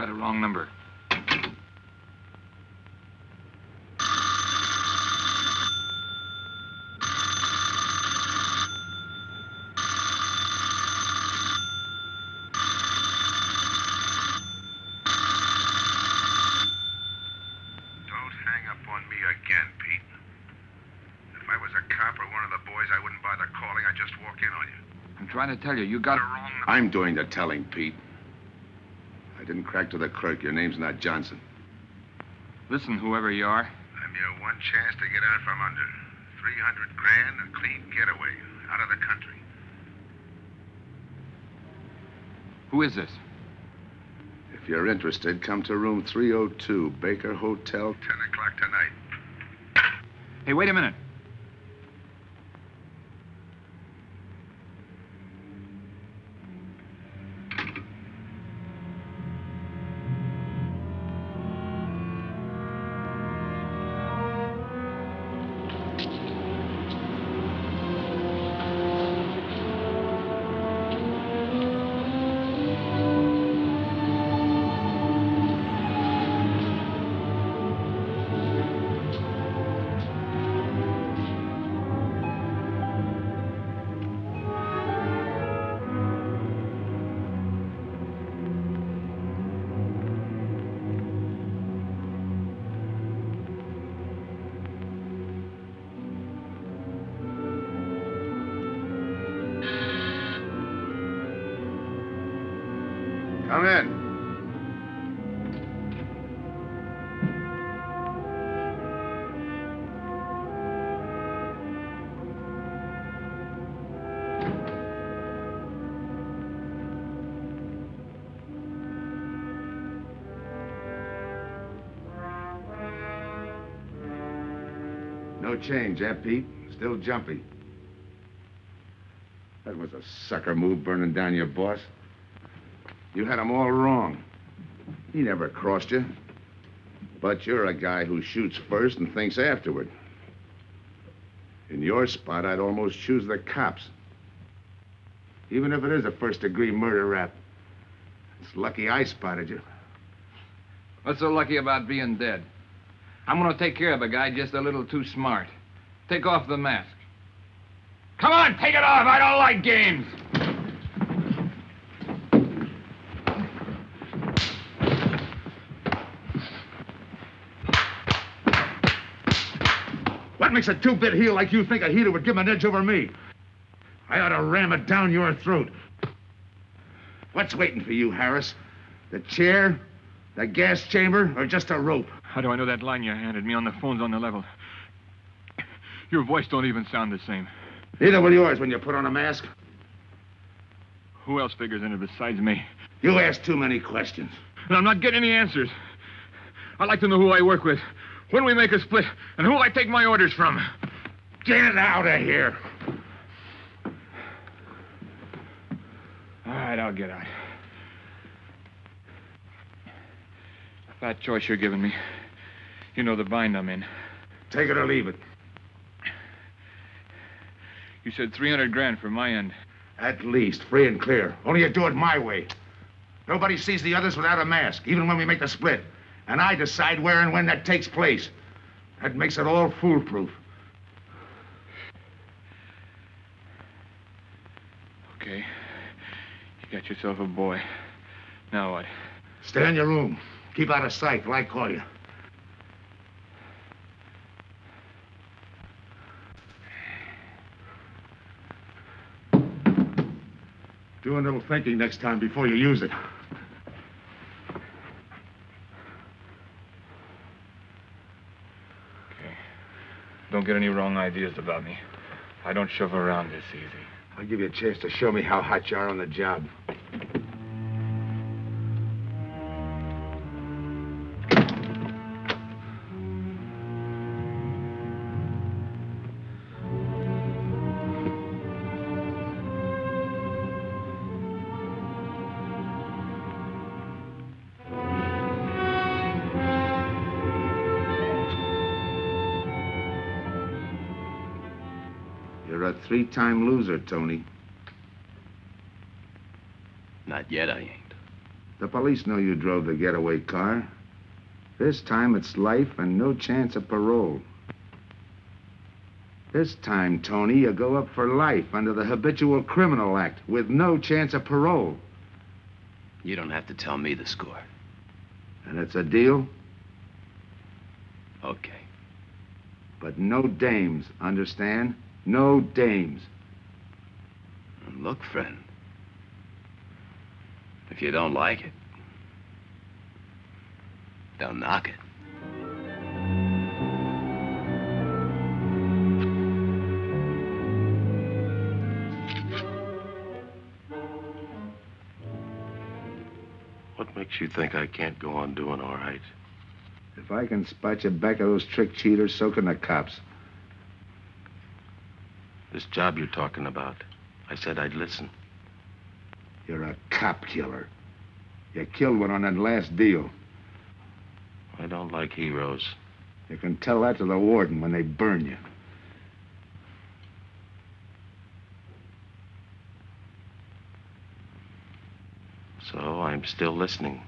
got a wrong number. Trying to tell you, you got it wrong. I'm doing the telling, Pete. I didn't crack to the clerk. Your name's not Johnson. Listen, whoever you are. I'm your one chance to get out from under. 300 grand, a clean getaway, out of the country. Who is this? If you're interested, come to room 302, Baker Hotel. 10 o'clock tonight. Hey, wait a minute. Come in. No change, eh, Pete? Still jumpy. That was a sucker move, burning down your boss. You had him all wrong. He never crossed you. But you're a guy who shoots first and thinks afterward. In your spot, I'd almost choose the cops. Even if it is a first-degree murder rap. It's lucky I spotted you. What's so lucky about being dead? I'm gonna take care of a guy just a little too smart. Take off the mask. Come on, take it off! I don't like games! What makes a two-bit heel like you think a heater would give him an edge over me? I ought to ram it down your throat. What's waiting for you, Harris? The chair, the gas chamber, or just a rope? How do I know that line you handed me on the phone's on the level? Your voice don't even sound the same. Neither will yours when you put on a mask. Who else figures in it besides me? You ask too many questions. And I'm not getting any answers. I'd like to know who I work with, when we make a split, and who I take my orders from. Get out of here. All right, I'll get out. That choice you're giving me. You know the bind I'm in. Take it or leave it. You said 300 grand for my end. At least, free and clear. Only you do it my way. Nobody sees the others without a mask, even when we make the split. And I decide where and when that takes place. That makes it all foolproof. Okay. You got yourself a boy. Now what? Stay in your room. Keep out of sight till I call you. Do a little thinking next time before you use it. Okay. Don't get any wrong ideas about me. I don't shove around this easy. I'll give you a chance to show me how hot you are on the job. You're a three-time loser, Tony. Not yet, I ain't. The police know you drove the getaway car. This time it's life and no chance of parole. This time, Tony, you go up for life under the Habitual Criminal Act with no chance of parole. You don't have to tell me the score. And it's a deal? Okay. But no dames, understand? No dames. And look, friend, if you don't like it, don't knock it. What makes you think I can't go on doing all right? If I can spot you back of those trick cheaters, so can the cops. This job you're talking about, I said I'd listen. You're a cop killer. You killed one on that last deal. I don't like heroes. You can tell that to the warden when they burn you. So I'm still listening.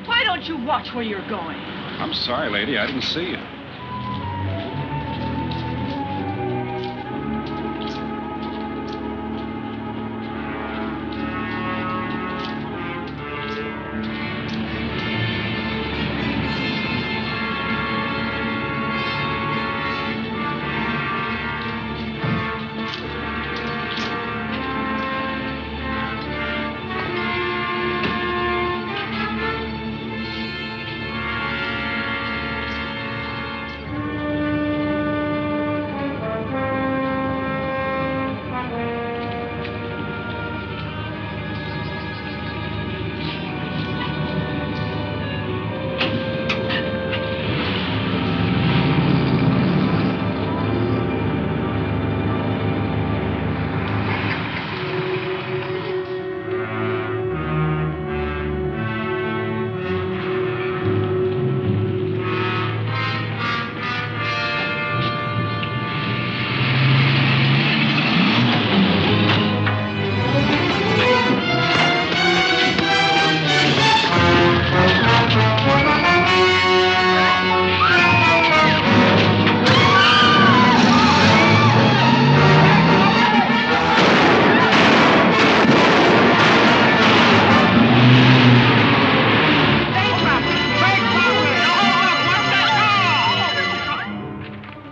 Why don't you watch where you're going? I'm sorry, lady. I didn't see you.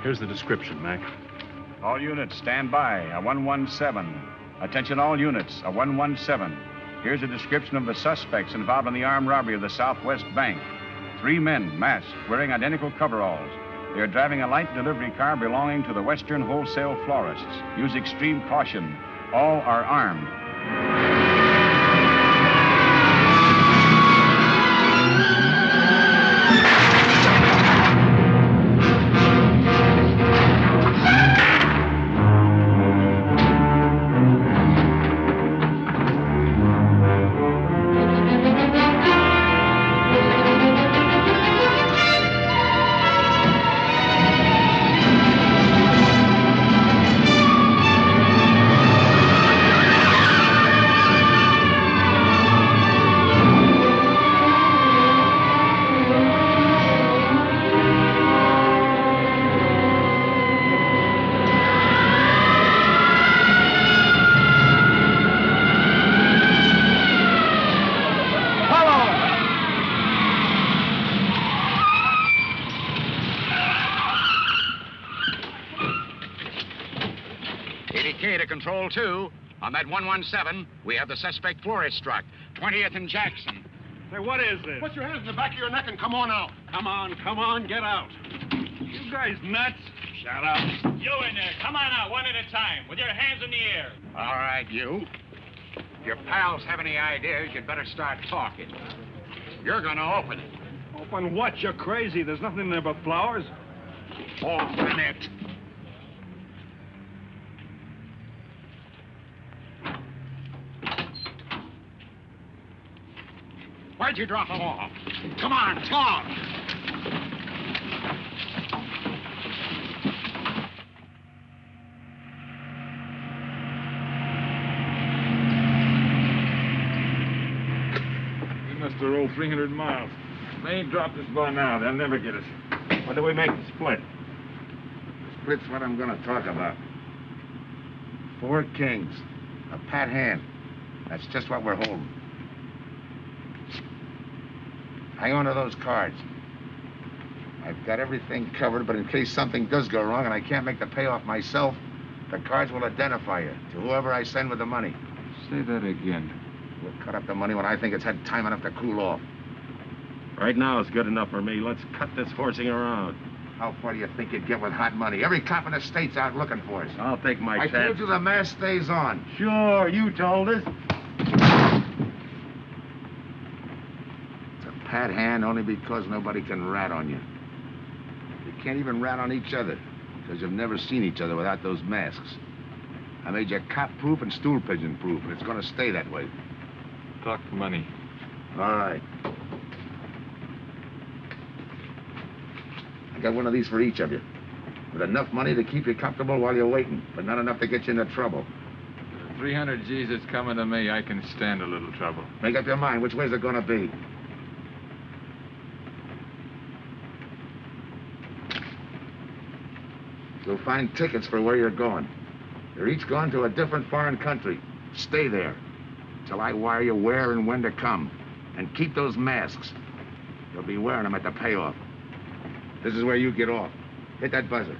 Here's the description, Mac. All units, stand by. A 117. Attention all units, a 117. Here's a description of the suspects involved in the armed robbery of the Southwest Bank. 3 men, masked, wearing identical coveralls. They are driving a light delivery car belonging to the Western Wholesale Florists. Use extreme caution. All are armed. to Control 2. On that 117, we have the suspect florist struck. 20th and Jackson. Say, what is this? Put your hands in the back of your neck and come on out. Come on, get out. You guys nuts? Shut up. You in there, come on out, one at a time, with your hands in the air. All right, you. If your pals have any ideas, you'd better start talking. You're gonna open it. Open what? You're crazy. There's nothing in there but flowers. Open it. Why'd you drop him off? Come on, talk! We must have rolled 300 miles. They ain't dropped us by now. They'll never get us. When do we make the split? Split's what I'm gonna talk about. 4 kings. A pat hand. That's just what we're holding. Hang on to those cards. I've got everything covered, but in case something does go wrong and I can't make the payoff myself, the cards will identify you to whoever I send with the money. Say that again. We'll cut up the money when I think it's had time enough to cool off. Right now is good enough for me. Let's cut this horsing around. How far do you think you'd get with hot money? Every cop in the state's out looking for us. I'll take my I chance. told you the mask stays on. Sure, you told us. It's a pat hand only because nobody can rat on you. You can't even rat on each other because you've never seen each other without those masks. I made you cop-proof and stool pigeon-proof, and it's going to stay that way. Talk money. All right. I got one of these for each of you. With enough money to keep you comfortable while you're waiting, but not enough to get you into trouble. 300 G's that's coming to me, I can stand a little trouble. Make up your mind. Which way's it going to be? You'll find tickets for where you're going. You're each going to a different foreign country. Stay there till I wire you where and when to come. And keep those masks. You'll be wearing them at the payoff. This is where you get off. Hit that buzzer.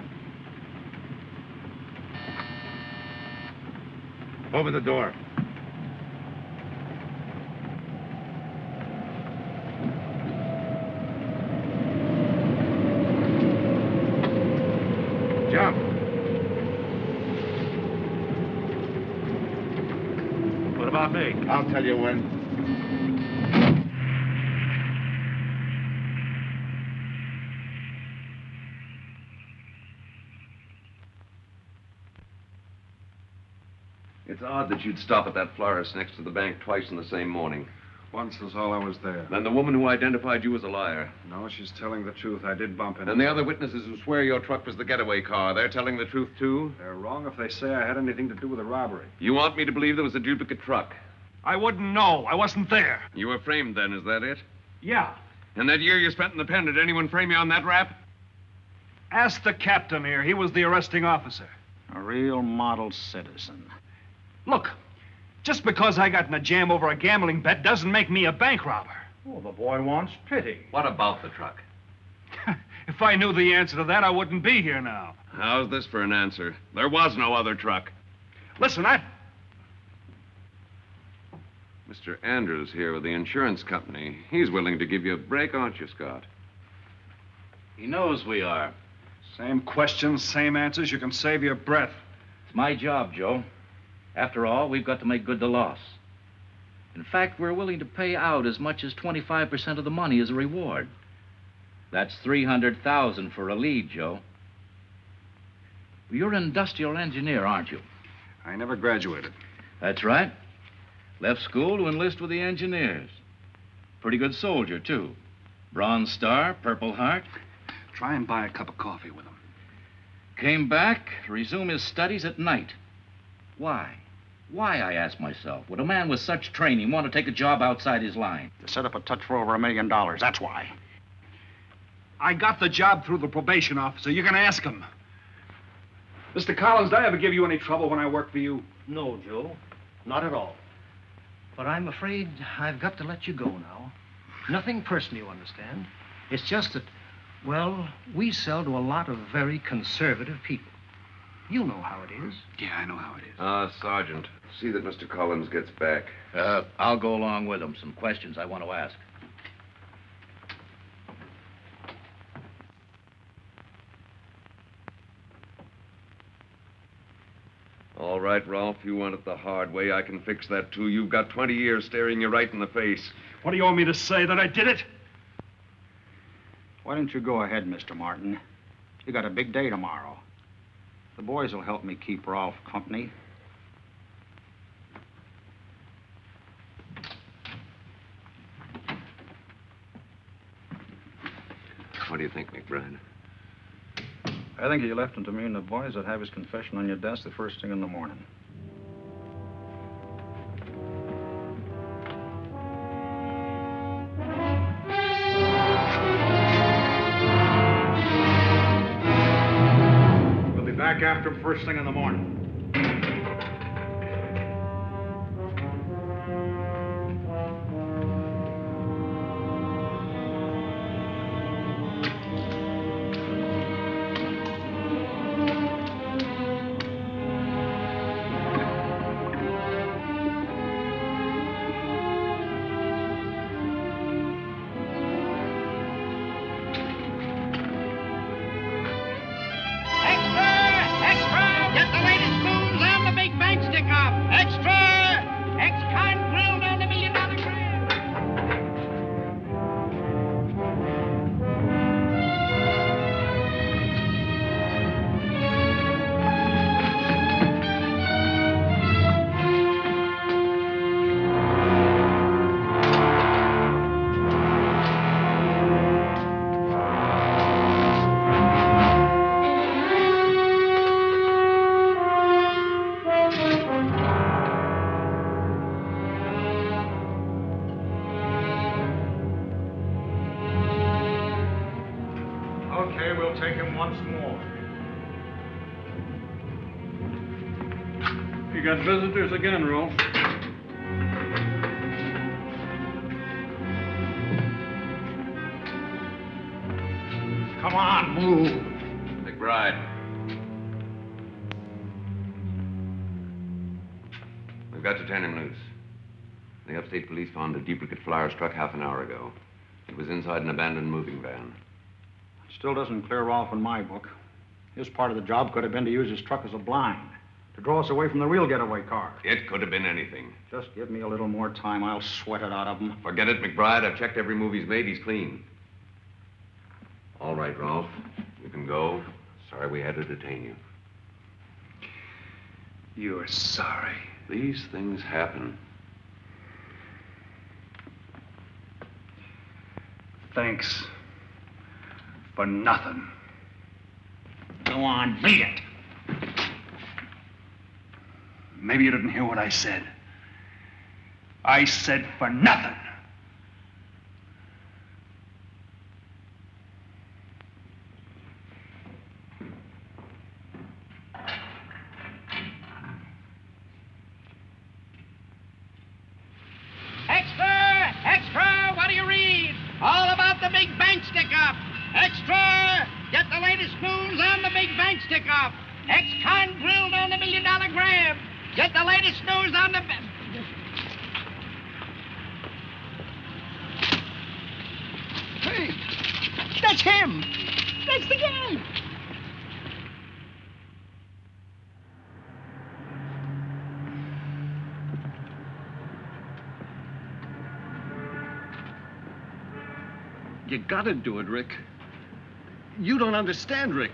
Open the door. Jump. What about me? I'll tell you when. It's odd that you'd stop at that florist next to the bank twice in the same morning. Once was all I was there. Then the woman who identified you as a liar. No, she's telling the truth. I did bump into And the other witnesses who swear your truck was the getaway car, they're telling the truth, too? They're wrong if they say I had anything to do with the robbery. You want me to believe there was a duplicate truck? I wouldn't know. I wasn't there. You were framed then, is that it? Yeah. And that year you spent in the pen, did anyone frame you on that rap? Ask the captain here. He was the arresting officer. A real model citizen. Look, just because I got in a jam over a gambling bet doesn't make me a bank robber. Oh, the boy wants pity. What about the truck? If I knew the answer to that, I wouldn't be here now. How's this for an answer? There was no other truck. Listen, Mr. Andrews here with the insurance company. He's willing to give you a break, aren't you, Scott? He knows we are. Same questions, same answers. You can save your breath. It's my job, Joe. After all, we've got to make good the loss. In fact, we're willing to pay out as much as 25% of the money as a reward. That's $300,000 for a lead, Joe. You're an industrial engineer, aren't you? I never graduated. That's right. Left school to enlist with the engineers. Pretty good soldier, too. Bronze Star, Purple Heart. Try and buy a cup of coffee with him. Came back to resume his studies at night. Why? Why, I ask myself, would a man with such training want to take a job outside his line? To set up a touch for over $1 million, that's why. I got the job through the probation officer. You can ask him. Mr. Collins, did I ever give you any trouble when I worked for you? No, Joe. Not at all. But I'm afraid I've got to let you go now. Nothing personal, you understand. It's just that, well, we sell to a lot of very conservative people. You know how it is. Yeah, I know how it is. Sergeant, see that Mr. Collins gets back. I'll go along with him. Some questions I want to ask. All right, Ralph, you want it the hard way. I can fix that, too. You've got 20 years staring you right in the face. What do you want me to say, that I did it? Why don't you go ahead, Mr. Martin? You got a big day tomorrow. The boys will help me keep Rolf company. What do you think, McBride? I think you left him to me and the boys would have his confession on your desk the first thing in the morning. We'll be back after him first thing in the morning. Okay, we'll take him once more. You got visitors again, Rolf. Come on, move. McBride. We've got to turn him loose. The upstate police found a duplicate flyer struck half an hour ago. It was inside an abandoned moving van. Still doesn't clear Rolf in my book. His part of the job could have been to use his truck as a blind, to draw us away from the real getaway car. It could have been anything. Just give me a little more time. I'll sweat it out of him. Forget it, McBride. I've checked every move he's made. He's clean. All right, Rolf. You can go. Sorry we had to detain you. You're sorry. These things happen. Thanks. For nothing. Go on, beat it. Maybe you didn't hear what I said. I said for nothing. Extra! Extra! What do you read? All about the big bank stick-up. Extra! Get the latest news on the big bank stick-up. Ex-con grilled on the $1 million grab. Get the latest news on the... Hey, that's him. That's the guy. You gotta do it, Rick. You don't understand, Rick.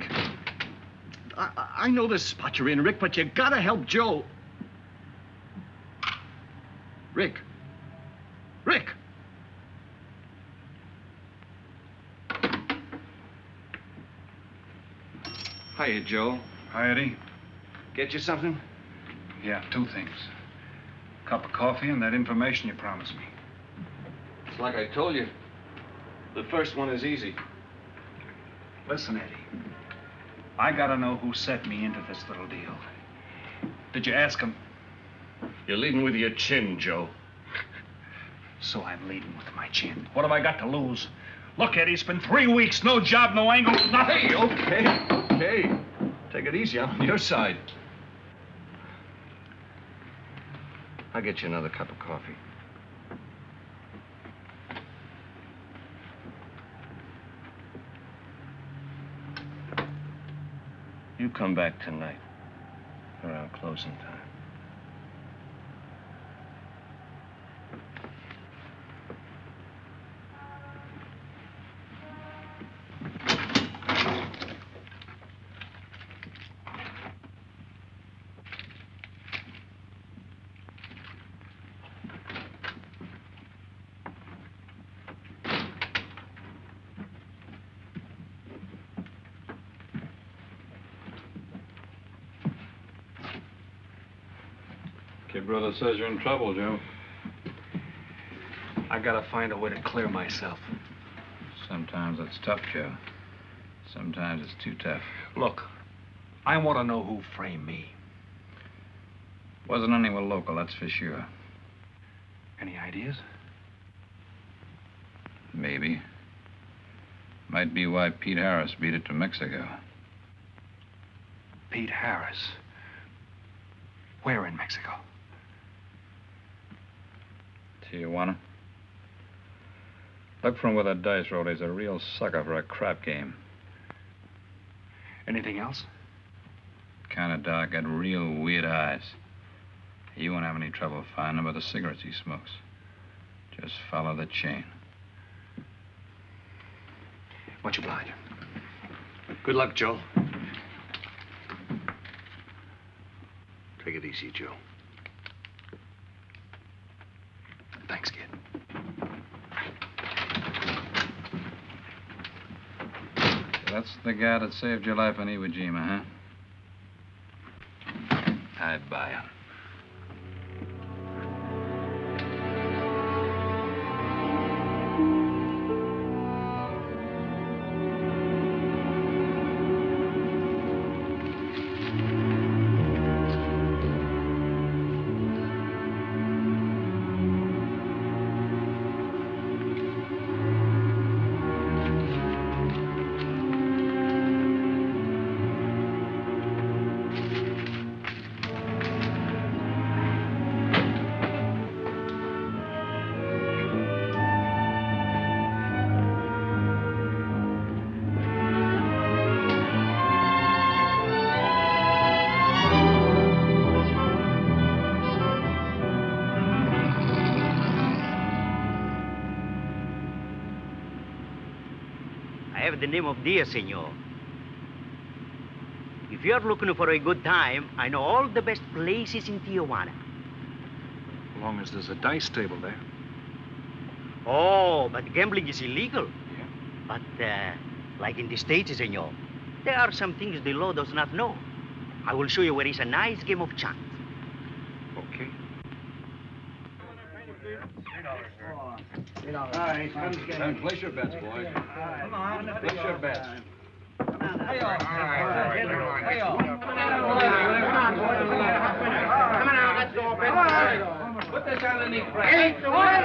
I know the spot you're in, Rick, but you gotta help Joe. Rick. Rick! Hiya, Joe. Hi, Eddie. Get you something? Yeah, 2 things. Cup of coffee and that information you promised me. It's like I told you. The first one is easy. Listen, Eddie. I gotta know who set me into this little deal. Did you ask him? You're leading with your chin, Joe. So I'm leading with my chin. What have I got to lose? Look, Eddie, it's been 3 weeks. No job, no angle, nothing. Hey, okay. Take it easy. I'm on your side. I'll get you another cup of coffee. You come back tonight, around closing time. Your brother says you're in trouble, Joe. I gotta find a way to clear myself. Sometimes it's tough, Joe. Sometimes it's too tough. Look, I want to know who framed me. Wasn't anyone local, that's for sure. Any ideas? Maybe. Might be why Pete Harris beat it to Mexico. Pete Harris? Where in Mexico? Tijuana. Look for him with a dice roll. He's a real sucker for a crap game. Anything else? Kind of dark, got real weird eyes. You won't have any trouble finding him with the cigarettes he smokes. Just follow the chain. Much obliged. Good luck, Joe. Take it easy, Joe. Thanks, kid. That's the guy that saved your life in Iwo Jima, huh? I'd buy him. The name of Diaz, senor. If you're looking for a good time, I know all the best places in Tijuana. As long as there's a dice table there. Oh, but gambling is illegal. Yeah. But, like in the States, senor, there are some things the law does not know. I will show you where is a nice game of chance. Okay. All right, Place your bets, boys. Come on. Place your bets. Hey, all. Come on out, let's go. Put this underneath. Eight to one.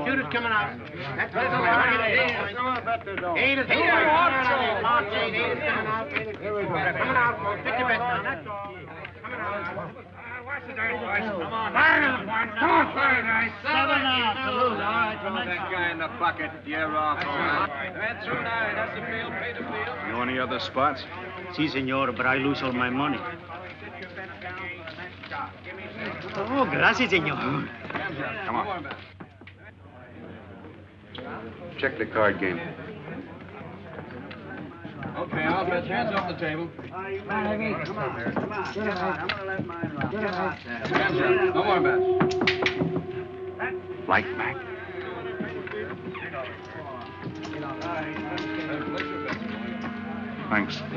Shooters coming out. That's what Eight is coming out, folks. Pick your bets down. That's all. Coming out. Watch the dice, boys. Come on. Fire the points. Come on, fire the dice. 7 out. Salute. All right, Throw that guy in the bucket. You're off. That's through now. That's the field. Pay the field. You know any other spots? Si, senor, but I lose all my money. Oh, gracias, senor. Come on. Check the card game. Okay, I'll bet. Hands off the table. Come on. Come on. I'm going to let mine rock. Get out there. No more bets. Light back. Thanks. All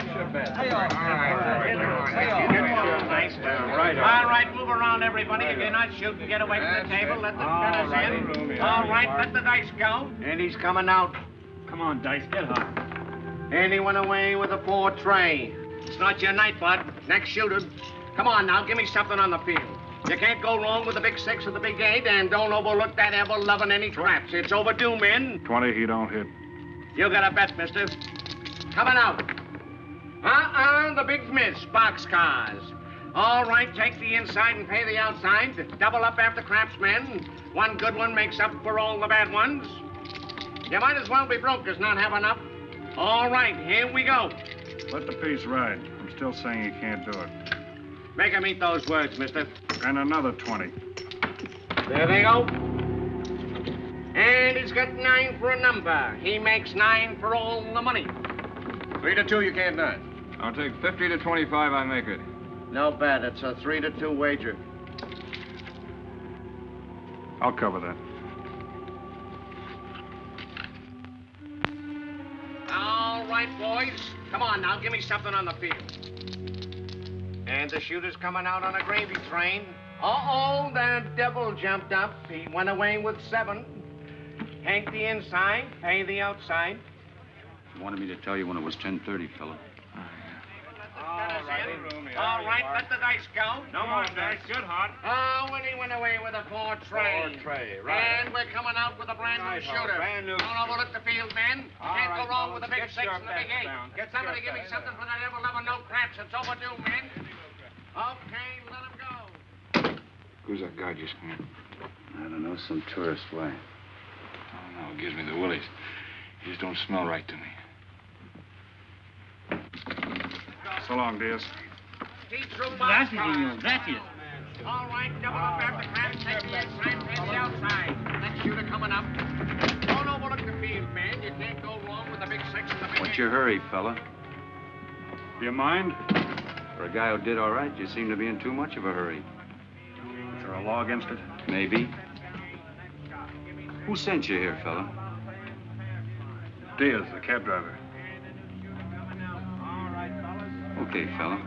right, move around, everybody. If you're not shooting, get away from the table. Let the spinners in. All right, let the dice go. And he's coming out. Come on, Dice, get hot. And he went away with a 4 tray. It's not your night, bud. Next shooter. Come on now, give me something on the field. You can't go wrong with the big 6 or the big 8, and don't overlook that ever-loving any traps. It's overdue, men. 20, he don't hit. You got a bet, mister. Coming out. The big miss, boxcars. All right, take the inside and pay the outside. Double up after craps, men. One good one makes up for all the bad ones. You might as well be broke as not have enough. All right, here we go. Let the piece ride. I'm still saying he can't do it. Make him eat those words, mister. And another 20. There they go. And he's got 9 for a number. He makes 9 for all the money. 3 to 2, you can't deny. I'll take 50 to 25, I make it. No bet. It's a 3 to 2 wager. I'll cover that. All right, boys. Come on now, give me something on the field. And the shooter's coming out on a gravy train. Uh-oh, the devil jumped up. He went away with 7. Hank the inside, pay the outside. You wanted me to tell you when it was 10:30, fella. All right, let the dice go. No more dice. Good, Hart. Oh, and he went away with a 4 tray. 4 tray, right. And we're coming out with a brand new shooter. Brand new. Don't overlook the field, men. Can't go wrong with the big 6 and the big 8. Get Somebody give me something for that ever-loving no craps. It's overdue, men. Okay, let him go. Who's that guy just come in? I don't know, some tourist way. Oh, no, it gives me the willies. He just don't smell right to me. So long, Diaz. Gracias, senor. Gracias. All right, double up after craps. Take the inside, pay the outside. Next shooter coming up. Don't overlook the field, man. You can't go wrong with the big 6 and the big 8. What's your hurry, fella? Do you mind? For a guy who did all right, you seem to be in too much of a hurry. Is there a law against it? Maybe. Who sent you here, fella? Diaz, the cab driver. Okay, fella.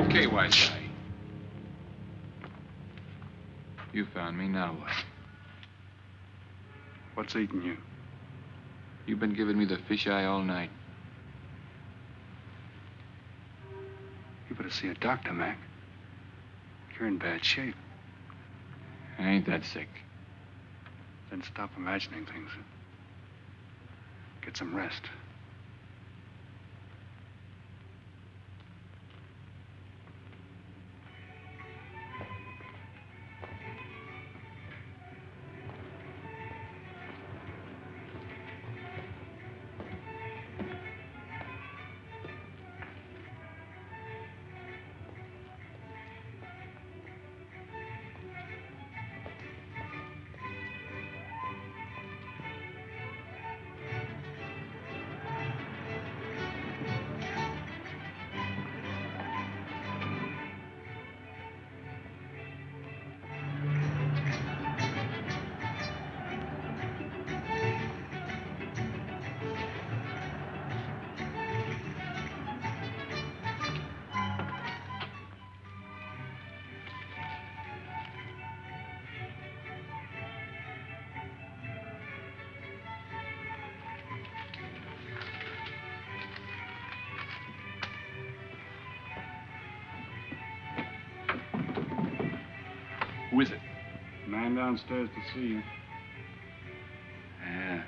Okay, white guy. You found me, now what? What's eating you? You've been giving me the fisheye all night. You better see a doctor, Mac. You're in bad shape. I ain't that sick. Then stop imagining things. Get some rest. Who is it? Man downstairs to see you. Yeah.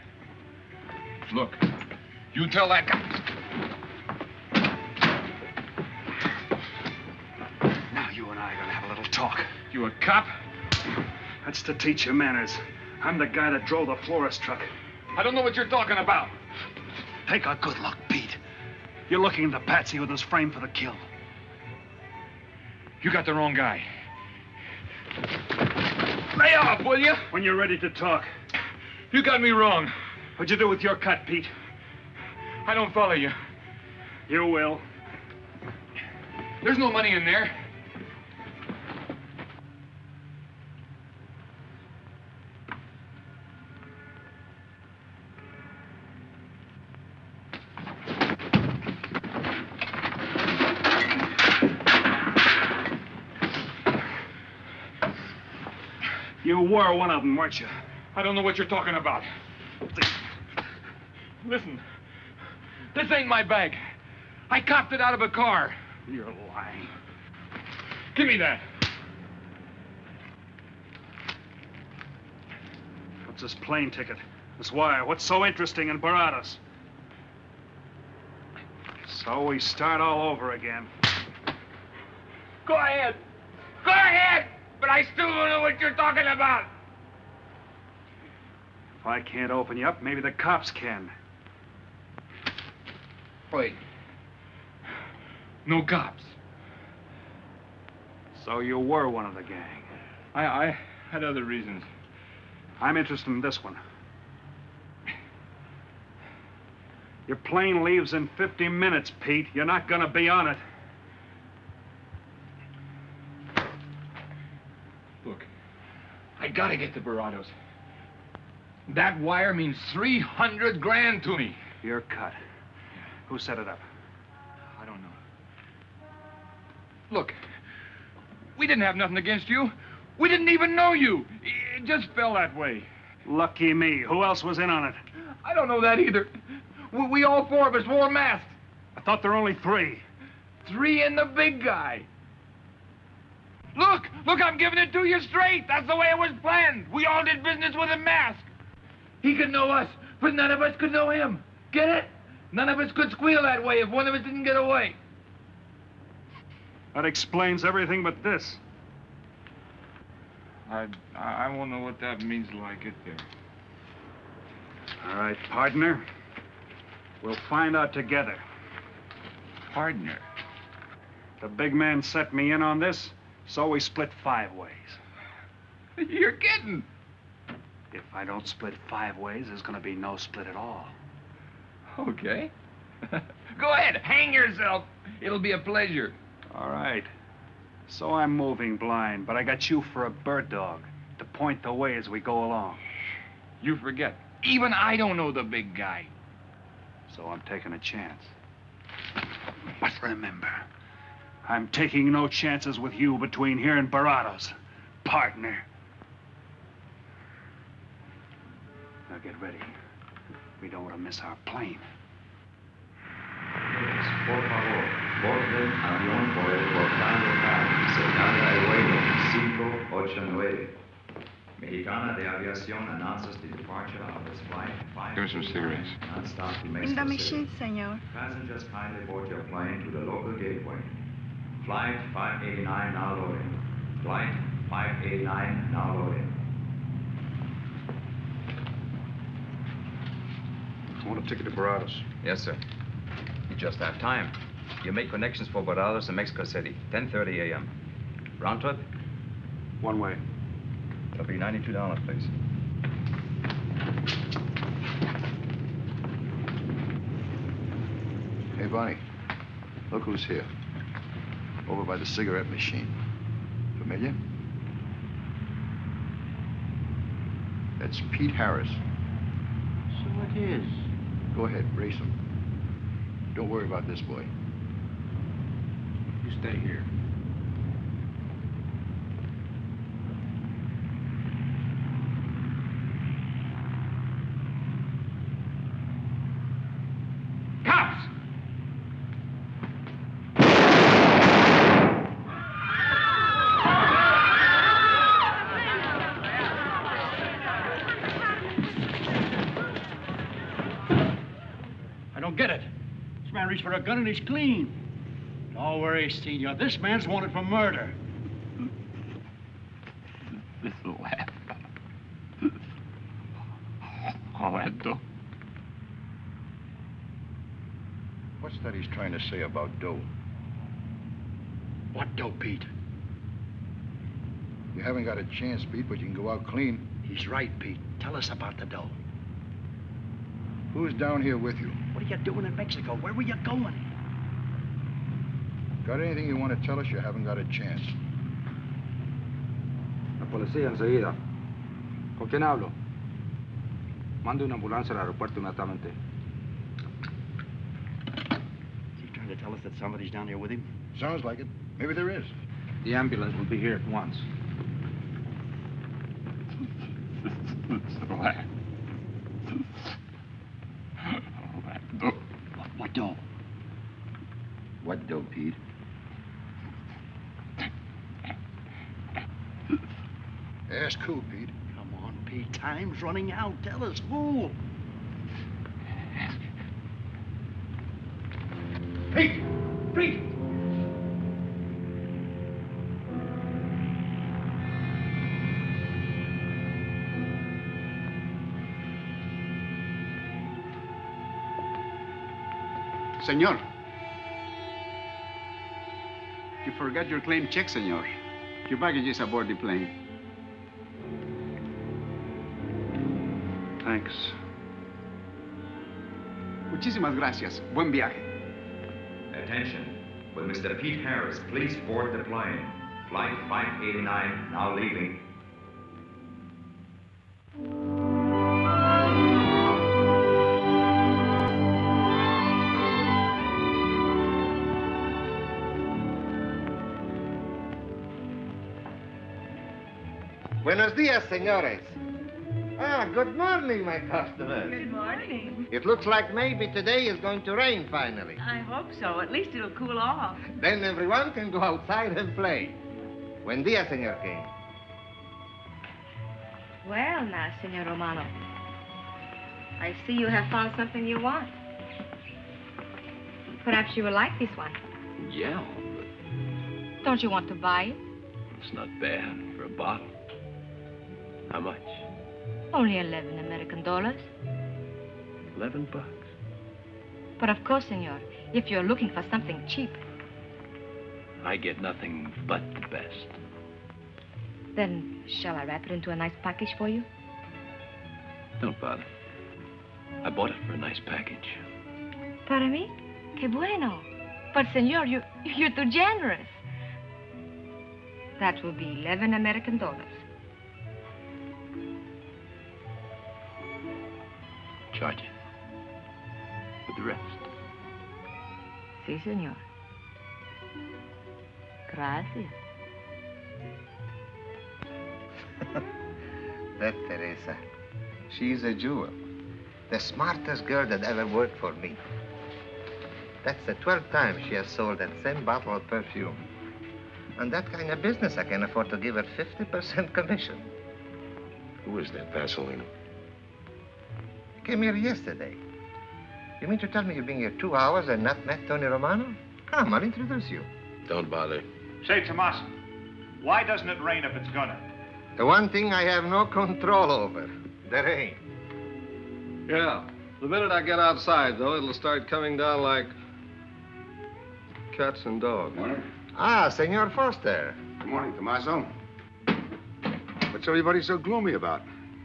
Look, you tell that guy. Now you and I are gonna have a little talk. You a cop? That's to teach you manners. I'm the guy that drove the florist truck. I don't know what you're talking about. Take a good look, Pete. You're looking into Patsy with his frame for the kill. You got the wrong guy. Lay off, will you? When you're ready to talk. You got me wrong. What'd you do with your cut, Pete? I don't follow you. You will. There's no money in there. You were one of them, weren't you? I don't know what you're talking about. Listen, this ain't my bag. I copped it out of a car. You're lying. Give me that. What's this plane ticket? This wire? What's so interesting in Baradas? So we start all over again. Go ahead. Go ahead! But I still don't know what you're talking about. If I can't open you up, maybe the cops can. Wait. No cops. So you were one of the gang. I had other reasons. I'm interested in this one. Your plane leaves in 50 minutes, Pete. You're not gonna be on it. gotta get to Barados. That wire means 300 grand to me. You're cut. Who set it up? I don't know. Look, we didn't have nothing against you. We didn't even know you. It just fell that way. Lucky me. Who else was in on it? I don't know that either. We all four of us wore masks. I thought there were only 3. 3 and the big guy. Look, I'm giving it to you straight. That's the way it was planned. We all did business with a mask. He could know us, but none of us could know him. Get it? None of us could squeal that way if one of us didn't get away. That explains everything but this. I won't know what that means till I get there. All right, partner. We'll find out together. Partner? The big man set me in on this, so we split 5 ways. You're kidding. If I don't split 5 ways, there's gonna be no split at all. Okay. Go ahead, hang yourself. It'll be a pleasure. All right. So I'm moving blind, but I got you for a bird dog to point the way as we go along. You forget. Even I don't know the big guy. So I'm taking a chance. But remember, I'm taking no chances with you between here and Barados, partner. Now get ready. We don't want to miss our plane. Por favor, borden avión por el portal local, señal de vuelo 589. Mexicana de Aviación announces the departure of its flight 5. Give me some cigarettes. Non-stop to In the Mexico machine, City. senor. Passengers kindly board your plane to the local gateway. Flight 589 now loading. Flight 589 now loading. I want a ticket to Barados. Yes, sir. You just have time. You make connections for Barados and Mexico City, 10:30 a.m. Round trip? One way. It'll be $92, please. Hey, Bonnie. Look who's here. Over by the cigarette machine. Familiar? That's Pete Harris. So it is. Go ahead, race him. Don't worry about this boy. You stay here. Cops! I don't get it. This man reached for a gun and he's clean. Don't worry, senor. This man's wanted for murder. This will happen. All that dough. What's that he's trying to say about dough? What dough, Pete? You haven't got a chance, Pete, but you can go out clean. He's right, Pete. Tell us about the dough. Who's down here with you? What are you doing in Mexico? Where were you going? Got anything you want to tell us? You haven't got a chance. La policía enseguida. ¿Con quién hablo? Mande una ambulancia al aeropuerto inmediatamente. Is he trying to tell us that somebody's down here with him? Sounds like it. Maybe there is. The ambulance will be here at once. What dough? What dough, Pete? Ask who, Pete? Come on, Pete. Time's running out. Tell us who. Pete! Pete! Senor. You forgot your claim check, senor. Your baggage is aboard the plane. Thanks. Muchísimas gracias. Buen viaje. Attention. Will Mr. Pete Harris please board the plane? Flight 589 now leaving. Buenos dias, senores. Ah, good morning, my customers. Good morning. It looks like maybe today is going to rain finally. I hope so. At least it'll cool off. Then everyone can go outside and play. Buen dia, Senor King. Well, now, Senor Romano, I see you have found something you want. Perhaps you will like this one. Yeah, Don't you want to buy it? it's not bad for a bottle. How much? Only 11 American dollars. $11. But of course, senor, if you're looking for something cheap, I get nothing but the best. then shall I wrap it into a nice package for you? Don't bother. I bought it for a nice package. Para mí? Que bueno. But, senor, you're too generous. That will be 11 American dollars. Charge it. With the rest. Si, senor. Gracias. That Teresa, she's a jewel. The smartest girl that ever worked for me. That's the 12th time she has sold that same bottle of perfume. On that kind of business, I can afford to give her 50% commission. Who is that Vaseline? Came here yesterday. You mean to tell me you've been here 2 hours and not met Tony Romano? Come, I'll introduce you. Don't bother. Say, Tomas, why doesn't it rain if it's gonna? The one thing I have no control over, the rain. Yeah. The minute I get outside, though, it'll start coming down like cats and dogs. Morning. Ah, Senor Foster. Good morning, Tommaso. What's everybody so gloomy about?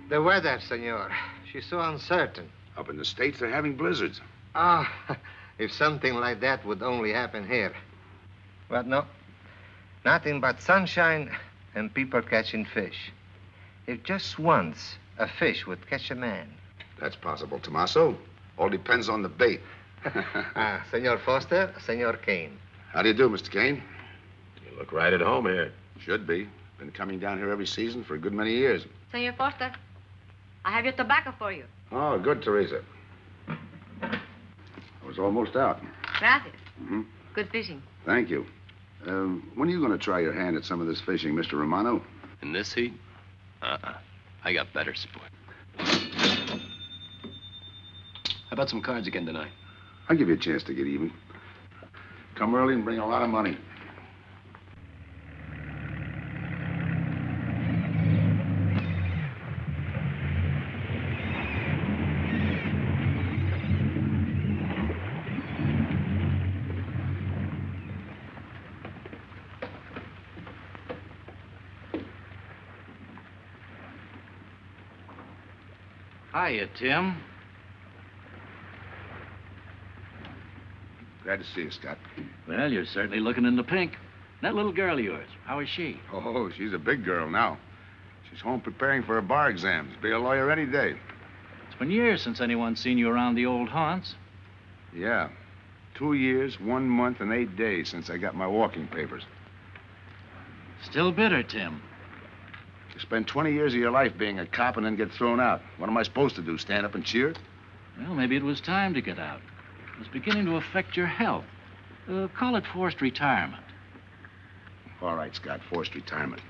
The weather, senor. She's so uncertain. Up in the States, they're having blizzards. Ah, if something like that would only happen here. But no. Nothing but sunshine and people catching fish. If just once a fish would catch a man. That's possible, Tommaso. All depends on the bait. Ah, Senor Foster, Senor Kane. How do you do, Mr. Kane? You look right at home here. Should be. Been coming down here every season for a good many years. Senor Foster, I have your tobacco for you. Oh, good, Teresa. I was almost out. Gracias. Mm-hmm. Good fishing. Thank you. When are you going to try your hand at some of this fishing, Mr. Romano? In this heat? I got better sport. How about some cards again tonight? I'll give you a chance to get even. Come early and bring a lot of money. Hiya, Tim. Glad to see you, Scott. Well, you're certainly looking in the pink. That little girl of yours, how is she? Oh, she's a big girl now. She's home preparing for her bar exams. Be a lawyer any day. It's been years since anyone's seen you around the old haunts. Yeah. 2 years, 1 month, and 8 days since I got my walking papers. Still bitter, Tim. You spend 20 years of your life being a cop and then get thrown out. What am I supposed to do, stand up and cheer? Well, maybe it was time to get out. It was beginning to affect your health. Call it forced retirement. All right, Scott, forced retirement.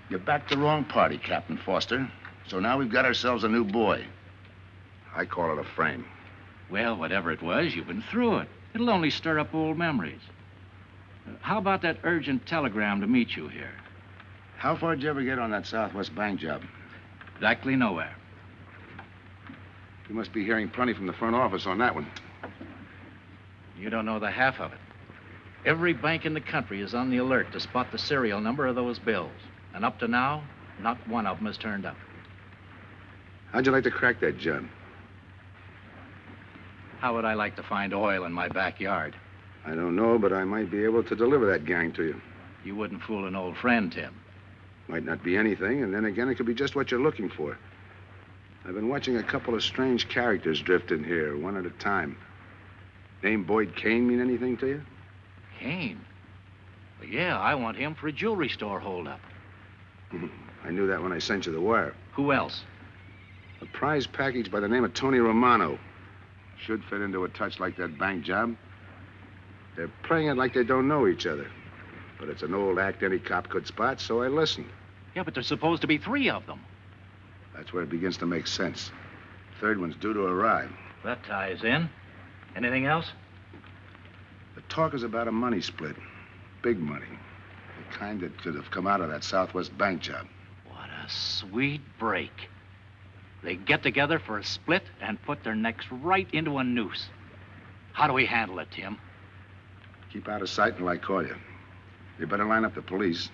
You backed the wrong party, Captain Foster. So now we've got ourselves a new boy. I call it a frame. Well, whatever it was, you've been through it. It'll only stir up old memories. How about that urgent telegram to meet you here? How far did you ever get on that Southwest Bank job? Exactly nowhere. You must be hearing plenty from the front office on that one. You don't know the half of it. Every bank in the country is on the alert to spot the serial number of those bills. And up to now, not one of them has turned up. How'd you like to crack that job? How would I like to find oil in my backyard? I don't know, but I might be able to deliver that gang to you. You wouldn't fool an old friend, Tim. Might not be anything, and then again, it could be just what you're looking for. I've been watching a couple of strange characters drift in here, one at a time. Name Boyd Kane mean anything to you? Kane? Well, yeah, I want him for a jewelry store holdup. I knew that when I sent you the wire. Who else? A prize package by the name of Tony Romano. Should fit into a touch like that bank job. They're playing it like they don't know each other. But it's an old act any cop could spot, so I listened. Yeah, but there's supposed to be 3 of them. That's where it begins to make sense. Third one's due to arrive. That ties in. Anything else? The talk is about a money split. Big money. The kind that could have come out of that Southwest bank job. What a sweet break. They get together for a split and put their necks right into a noose. How do we handle it, Tim? Keep out of sight until I call you. You better line up the police.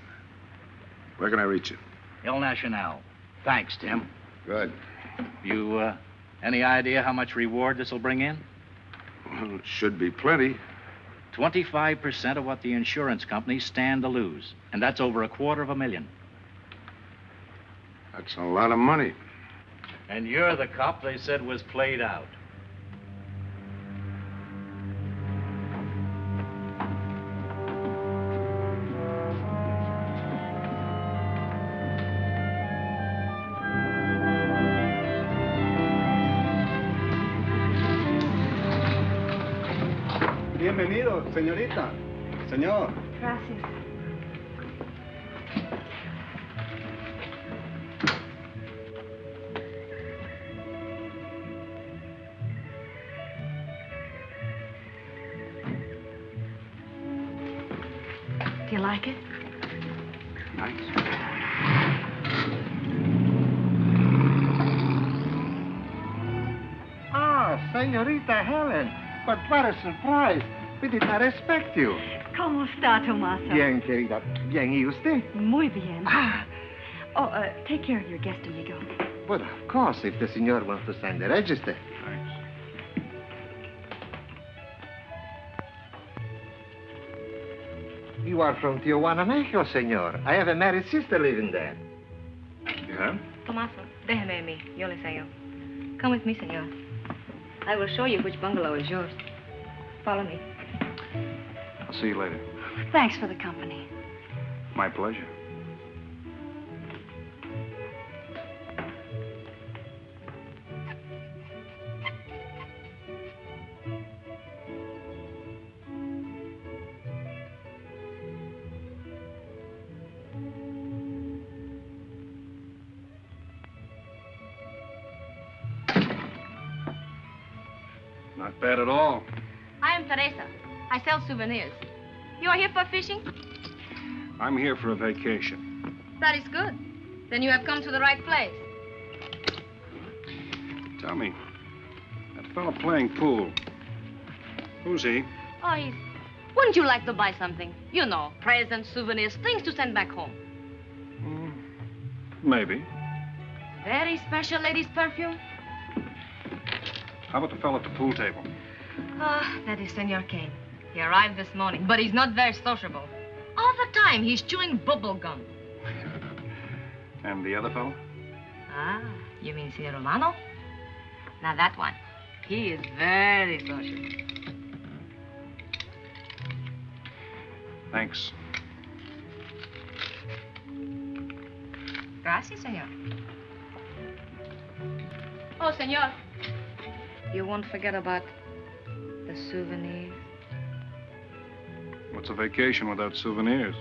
Where can I reach you? El Nacional. Thanks, Tim. Good. You, any idea how much reward this will bring in? Well, it should be plenty. 25% of what the insurance companies stand to lose. And that's over $250,000. That's a lot of money. And you're the cop they said was played out. Bienvenido, señorita. Señor. Gracias. Do you like it? Nice. Ah, Señorita Helen. But what a surprise. We did not expect you. ¿Cómo está, Tomaso? Bien, querida. Bien, ¿y usted? Muy bien. Ah. Oh, take care of your guest, amigo. But of course, if the senor wants to sign the register. Thanks. You are from Tijuana, Mexico, senor. I have a married sister living there. Yeah? Tomaso, déjeme a mí. Yo le enseño. Come with me, senor. I will show you which bungalow is yours. Follow me. I'll see you later. Thanks for the company. My pleasure. Not bad at all. I am Teresa. I sell souvenirs. You are here for fishing? I'm here for a vacation. That is good. Then you have come to the right place. Tell me, that fellow playing pool, who's he? Oh, he's... Wouldn't you like to buy something? You know, presents, souvenirs, things to send back home. Maybe. Very special ladies' perfume. How about the fellow at the pool table? Ah, that is Senor Kane. He arrived this morning, but he's not very sociable. All the time, he's chewing bubble gum. And the other fellow? Ah, you mean Senor Romano? Now, that one. He is very social. Thanks. Gracias, senor. Oh, senor. You won't forget about the souvenirs. What's a vacation without souvenirs?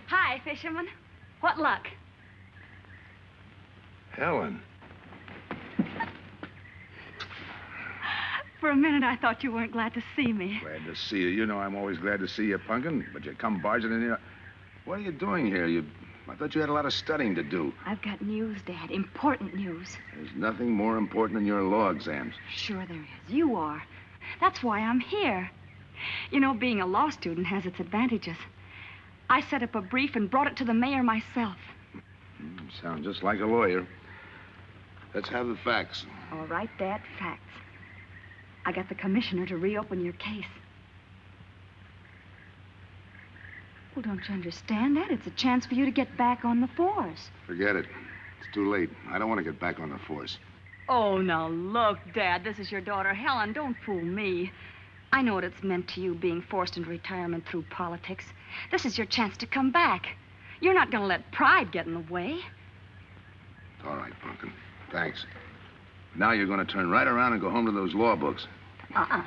Hi, fisherman. What luck? Helen. For a minute, I thought you weren't glad to see me. Glad to see you. You know I'm always glad to see you, Punkin, but you come barging in here. What are you doing here? You I thought you had a lot of studying to do. I've got news, Dad. Important news. There's nothing more important than your law exams. Sure there is. You are. That's why I'm here. You know, being a law student has its advantages. I set up a brief and brought it to the mayor myself. Sound just like a lawyer. Let's have the facts. All right, Dad, facts. I got the commissioner to reopen your case. Well, don't you understand that? It's a chance for you to get back on the force. Forget it. It's too late. I don't want to get back on the force. Oh, now look, Dad, this is your daughter, Helen. Don't fool me. I know what it's meant to you being forced into retirement through politics. This is your chance to come back. You're not going to let pride get in the way. All right, Pumpkin. Thanks. Now you're going to turn right around and go home to those law books. Uh-uh.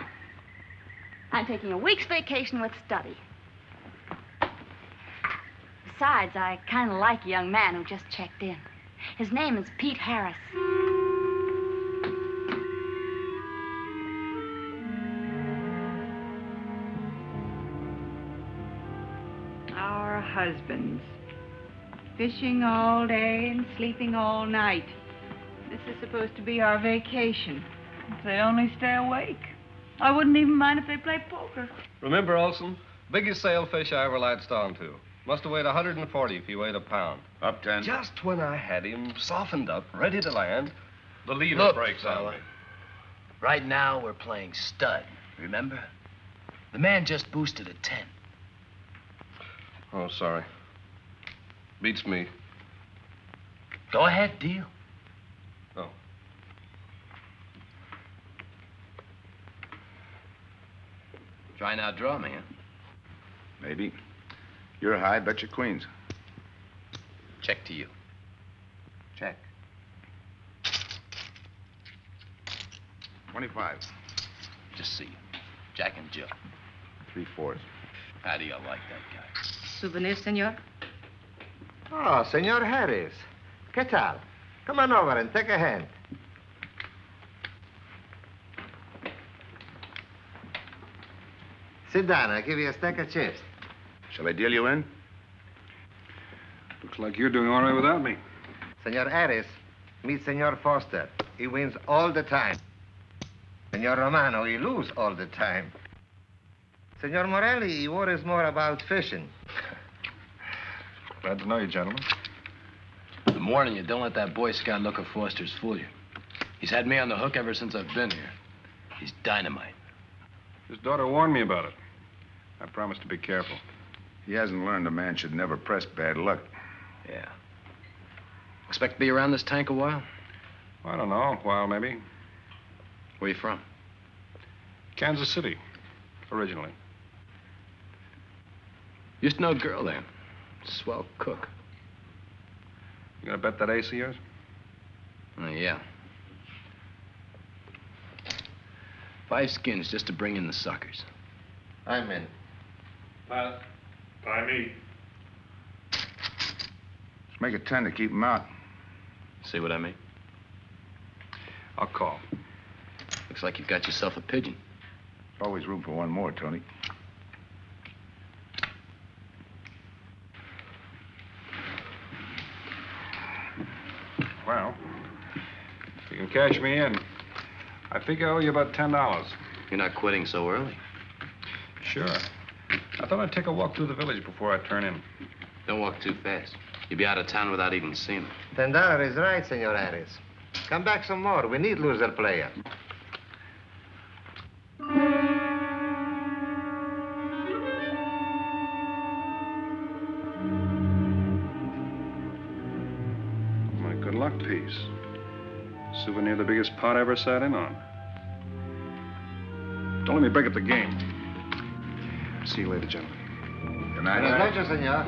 I'm taking a week's vacation with study. Besides, I kind of like a young man who just checked in. His name is Pete Harris. Our husbands. Fishing all day and sleeping all night. This is supposed to be our vacation. If they only stay awake. I wouldn't even mind if they played poker. Remember, Olson, biggest sailfish I ever latched onto. Must have weighed 140 if he weighed a pound. Up 10. Just when I had him softened up, ready to land, the leader Look, breaks on fella. me. Right now, we're playing stud, remember? The man just boosted a 10. Oh, sorry. Beats me. Go ahead, deal. Oh. Try and outdraw me, huh? Maybe. You're high, bet your queens. Check to you. Check. 25. Just see you. Jack and Jill. 3/4. How do you like that guy? Souvenir, senor? Oh, Senor Harris. ¿Qué tal? Come on over and take a hand. Sit down. I'll give you a stack of chips. Shall I deal you in? Looks like you're doing all right without me. Senor Harris, meet Senor Foster. He wins all the time. Senor Romano, he loses all the time. Senor Morelli, he worries more about fishing. Glad to know you, gentlemen. I'm warning you, don't let that Boy Scout look of Foster's fool you. He's had me on the hook ever since I've been here. He's dynamite. His daughter warned me about it. I promised to be careful. He hasn't learned a man should never press bad luck. Yeah. Expect to be around this tank a while? I don't know, a while maybe. Where you from? Kansas City, originally. Used to know a girl there. Swell cook. You gonna bet that ace of yours? Yeah. 5 skins just to bring in the suckers. I'm in. Pass. By me. Let's make it 10 to keep him out. See what I mean? I'll call. Looks like you've got yourself a pigeon. Always room for one more, Tony. Well, if you can cash me in, I think I owe you about $10. You're not quitting so early. Sure. I thought I'd take a walk through the village before I turn in. Don't walk too fast. You'll be out of town without even seeing it. $10 is right, Senor Harris. Come back some more. We need loser player. My good luck piece. Souvenir the biggest pot I ever sat in on. Don't let me break up the game. See you later, gentlemen. Good night. Buenas noches, senor.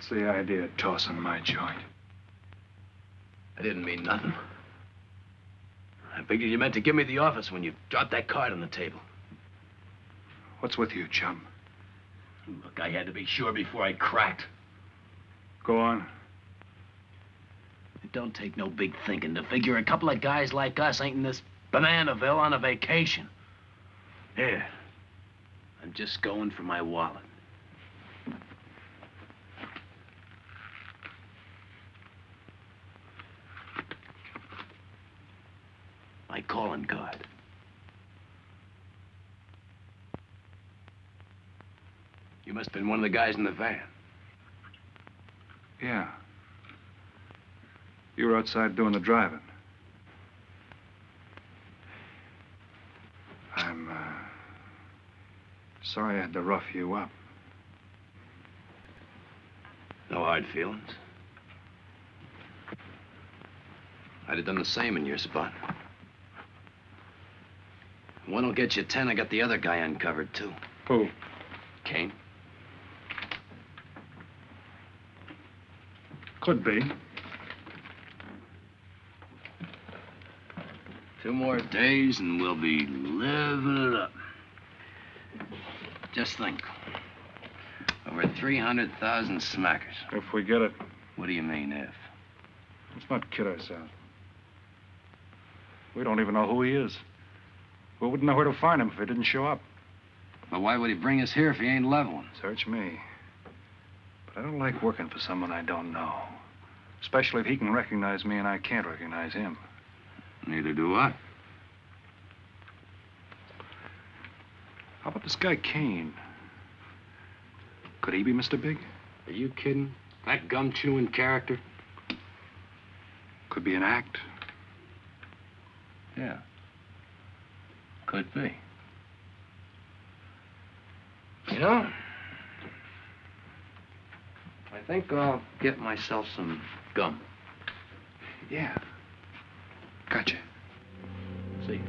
What's the idea of tossing my joint? I didn't mean nothing. I figured you meant to give me the office when you dropped that card on the table. What's with you, chum? Look, I had to be sure before I cracked. Go on. It don't take no big thinking to figure a couple of guys like us ain't in this Bananaville on a vacation. Here, I'm just going for my wallet. My calling card. You must have been one of the guys in the van. Yeah. You were outside doing the driving. I'm, sorry I had to rough you up. No hard feelings. I'd have done the same in your spot. One will get you 10. I got the other guy uncovered, too. Who? Kane. Could be. 2 more days and we'll be living it up. Just think. Over 300,000 smackers. If we get it. What do you mean, if? Let's not kid ourselves. We don't even know who he is. We wouldn't know where to find him if he didn't show up. But why would he bring us here if he ain't leveling? Search me. But I don't like working for someone I don't know. Especially if he can recognize me and I can't recognize him. Neither do I. How about this guy Kane? Could he be Mr. Big? Are you kidding? That gum-chewing character? Could be an act. Yeah. Could be. You know, I think I'll get myself some gum. Yeah. Gotcha. See.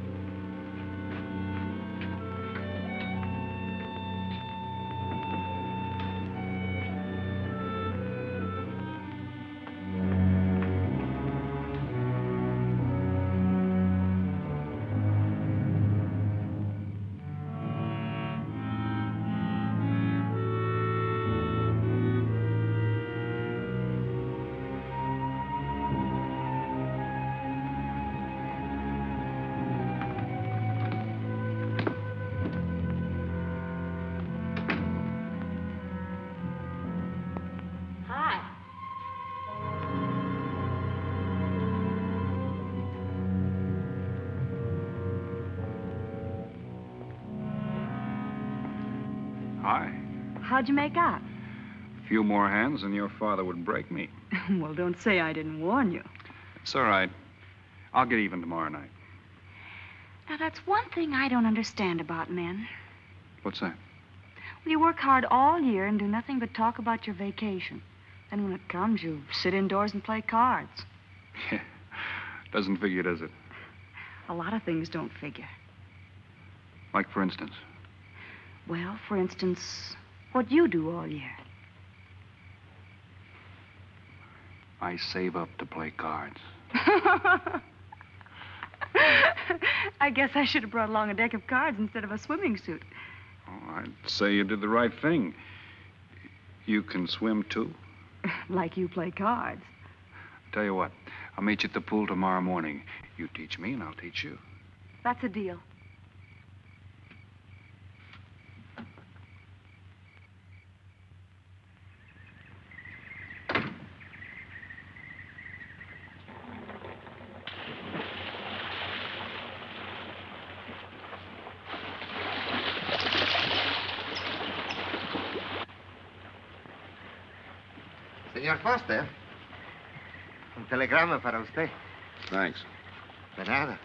Hi. How'd you make out? A few more hands and your father would break me. Well, don't say I didn't warn you. It's all right. I'll get even tomorrow night. Now, that's one thing I don't understand about men. What's that? Well, you work hard all year and do nothing but talk about your vacation. Then when it comes, you sit indoors and play cards. Yeah. Doesn't figure, does it? A lot of things don't figure. Like, for instance? Well, for instance, what you do all year. I save up to play cards. I guess I should have brought along a deck of cards instead of a swimming suit. Oh, I'd say you did the right thing. You can swim, too? Like you play cards. Tell you what, I'll meet you at the pool tomorrow morning. You teach me and I'll teach you. That's a deal. Señor Foster, un telegrama para usted. Thanks. De nada.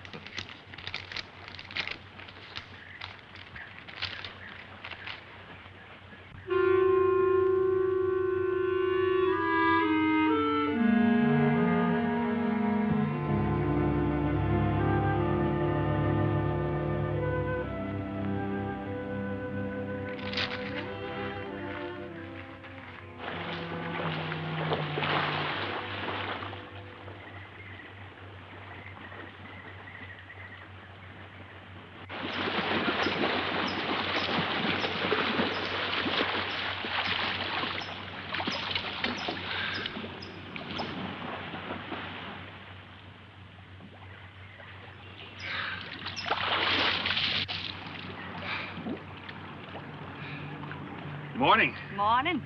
Morning. Morning.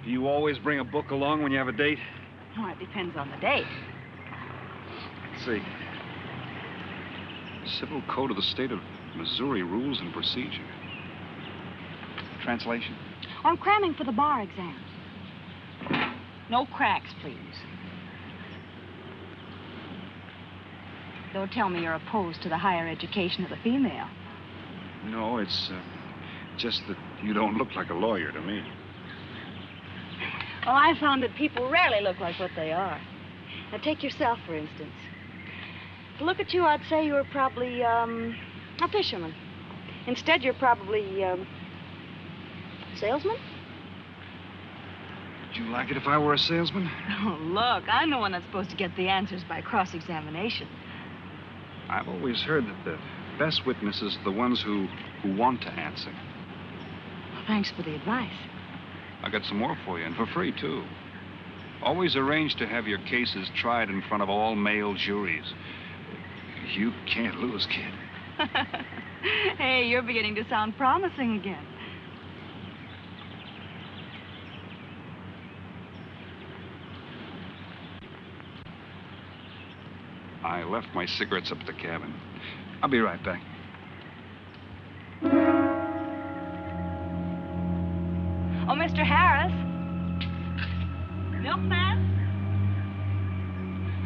Do you always bring a book along when you have a date? Well, it depends on the date. Let's see. Civil Code of the State of Missouri Rules and Procedure. Translation. I'm cramming for the bar exam. No cracks, please. Don't tell me you're opposed to the higher education of the female. No, it's just that you don't look like a lawyer to me. Well, I found that people rarely look like what they are. Now, take yourself, for instance. To look at you, I'd say you were probably, a fisherman. Instead, you're probably, salesman? Would you like it if I were a salesman? Oh, look, I'm the one that's supposed to get the answers by cross-examination. I've always heard that the best witnesses are the ones who want to answer. Well, thanks for the advice. I got some more for you, and for free, too. Always arrange to have your cases tried in front of all male juries. You can't lose, kid. Hey, you're beginning to sound promising again. I left my cigarettes up at the cabin. I'll be right back. Oh, Mr. Harris. Milkman?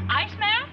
Iceman?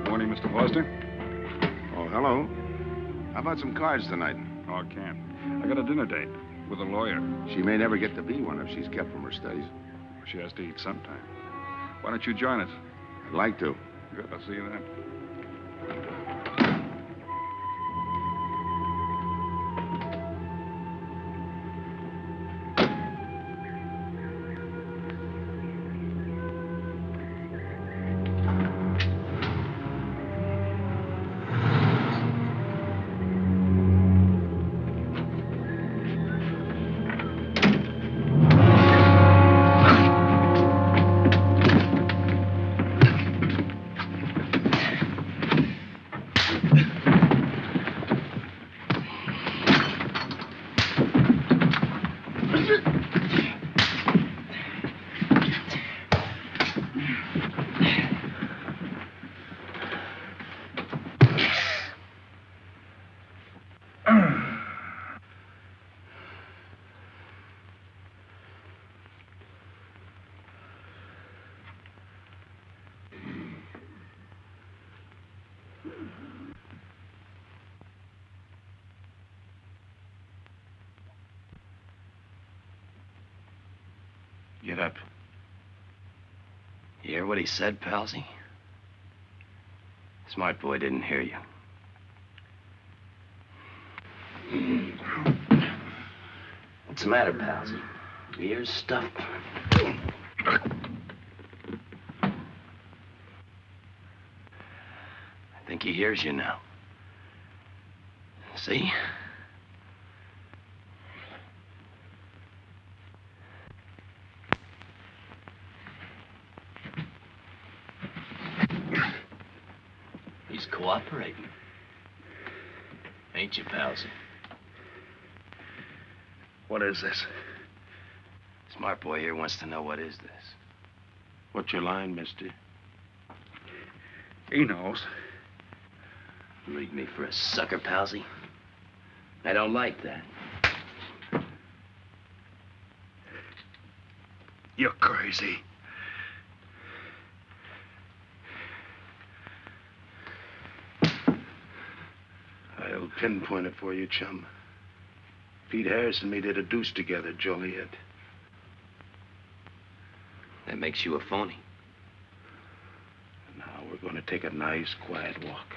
Morning, Mr. Foster. Oh, hello. How about some cards tonight? Oh, I can't. I got a dinner date with a lawyer. She may never get to be one if she's kept from her studies. She has to eat sometime. Why don't you join us? I'd like to. Good, I'll see you then. Get up. You hear what he said, Palsy? Smart boy didn't hear you. What's the matter, Palsy? Ears stuffed? I think he hears you now. See? He's cooperating. Ain't you, Palsy? What is this? Smart boy here wants to know what is this. What's your line, mister? He knows. You leave me for a sucker, Palsy? I don't like that. You're crazy. I'll pinpoint it for you, chum. Pete Harris and me did a deuce together, Joliet. That makes you a phony. Now we're going to take a nice, quiet walk.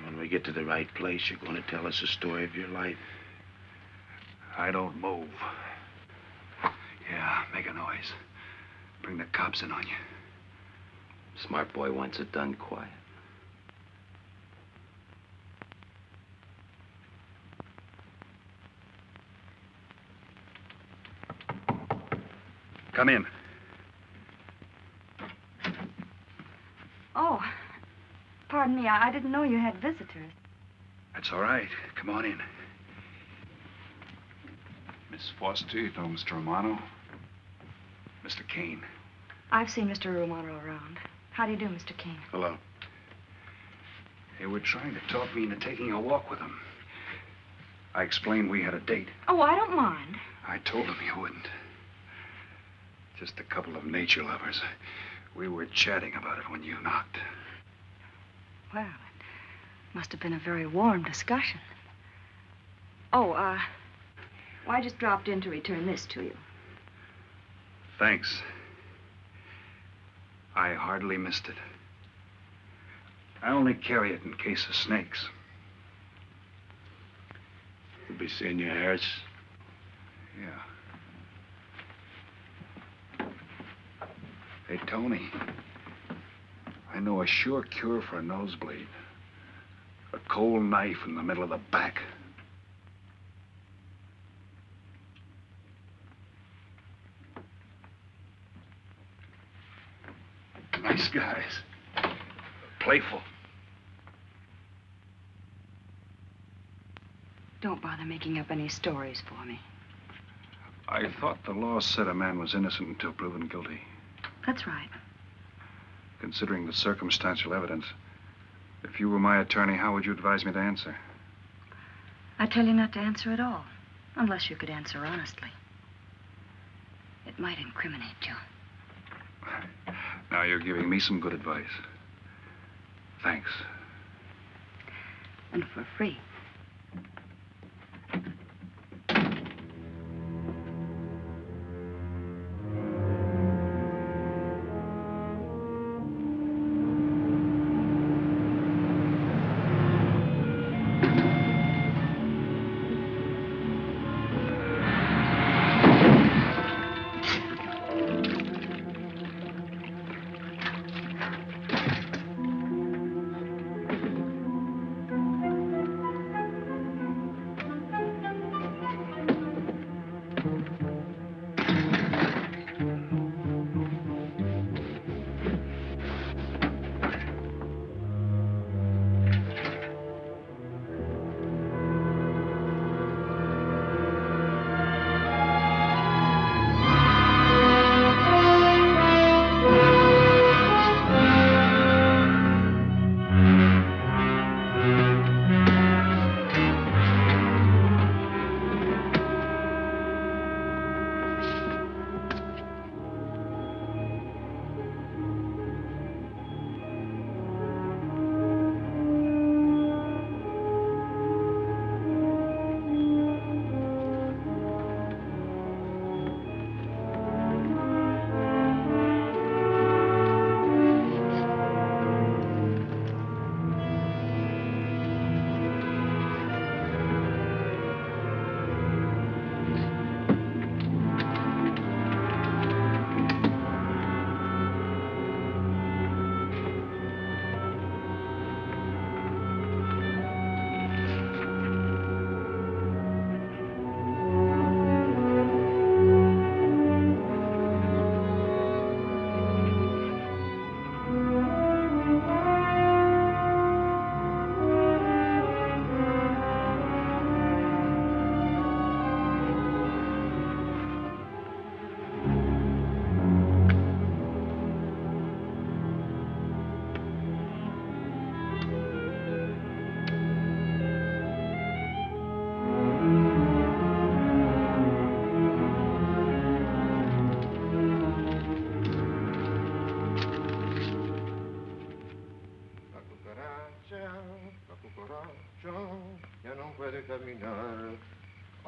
When we get to the right place, you're going to tell us the story of your life. I don't move. Yeah, make a noise. Bring the cops in on you. Smart boy wants it done quiet. Come in. Oh, pardon me. I didn't know you had visitors. That's all right. Come on in. Miss Foster, you know Mr. Romano? Mr. Kane. I've seen Mr. Romano around. How do you do, Mr. Kane? Hello. They were trying to talk me into taking a walk with them. I explained we had a date. Oh, I don't mind. I told them you wouldn't. Just a couple of nature lovers. We were chatting about it when you knocked. Well, it must have been a very warm discussion. Oh, well, I just dropped in to return this to you. Thanks. I hardly missed it. I only carry it in case of snakes. You'll be seeing you, Harris. Yeah. Hey, Tony. I know a sure cure for a nosebleed. A cold knife in the middle of the back. Nice guys. Playful. Don't bother making up any stories for me. I thought the law said a man was innocent until proven guilty. That's right. Considering the circumstantial evidence, if you were my attorney, how would you advise me to answer? I tell you not to answer at all, unless you could answer honestly. It might incriminate you. Now you're giving me some good advice. Thanks. And for free.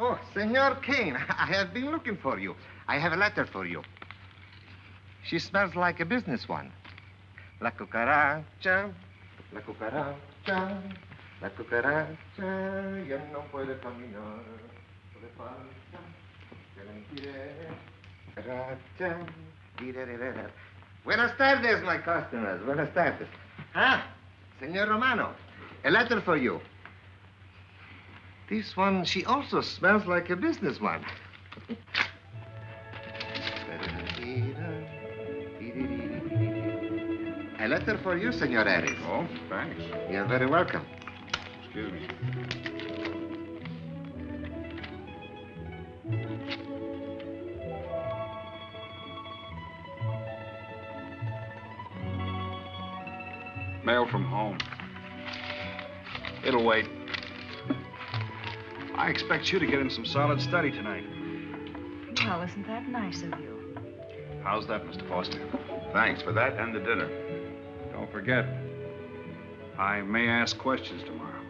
Oh, Senor Kane, I have been looking for you. I have a letter for you. She smells like a business one. La cucaracha, La cucaracha ya no puede caminar. Le falta que le impide. Cucaracha. Dirererera. Buenas tardes, my customers. Buenas tardes. Ah, Senor Romano, a letter for you. This one, she also smells like a businessman. A letter for you, Senor Harris. Oh, thanks. You're very welcome. Excuse me. Mail from home. It'll wait. I expect you to get in some solid study tonight. Well, isn't that nice of you? How's that, Mr. Foster? Thanks for that and the dinner. Don't forget, I may ask questions tomorrow.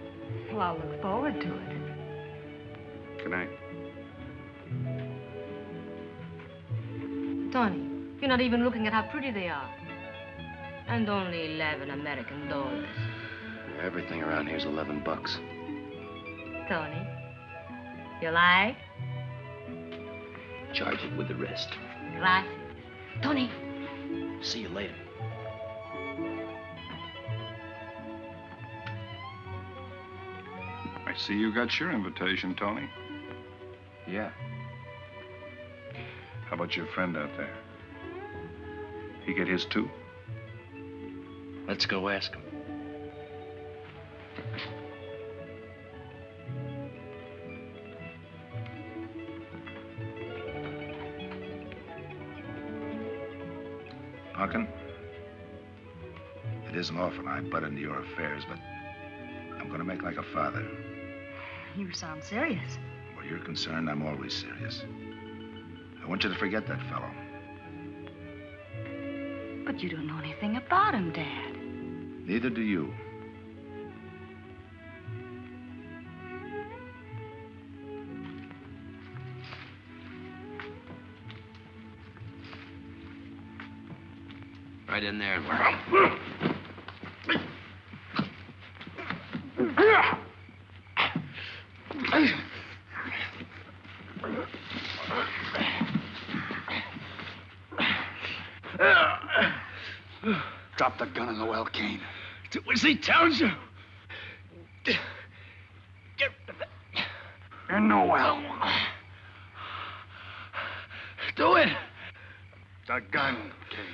Well, I'll look forward to it. Good night. Tony, you're not even looking at how pretty they are. And only 11 American dollars. Everything around here's $11. Tony, you like? Charge it with the rest. Gracias. Tony. See you later. I see you got your invitation, Tony. Yeah. How about your friend out there? He get his too? Let's go ask him. Hunkin, it isn't often I butt into your affairs, but I'm going to make like a father. You sound serious. Where you're concerned, I'm always serious. I want you to forget that fellow. But you don't know anything about him, Dad. Neither do you. Right in there. Drop the gun in the well, Kane. Do as he tells you. Get in the well. Do it. The gun, Kane.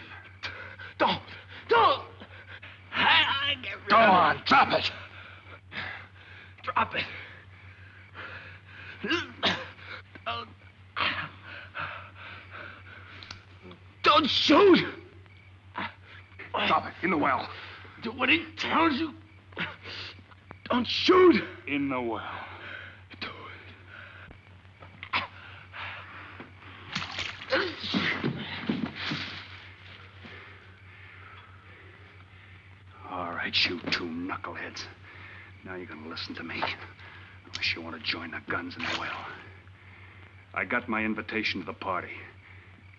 Don't. I get rid Go of on, it. drop it. Drop it. Don't shoot. Drop it in the well. Do what he tells you. Don't shoot. In the well. Do it. All right, you two knuckleheads. Now you're gonna listen to me. Unless you want to join the guns in the well. I got my invitation to the party.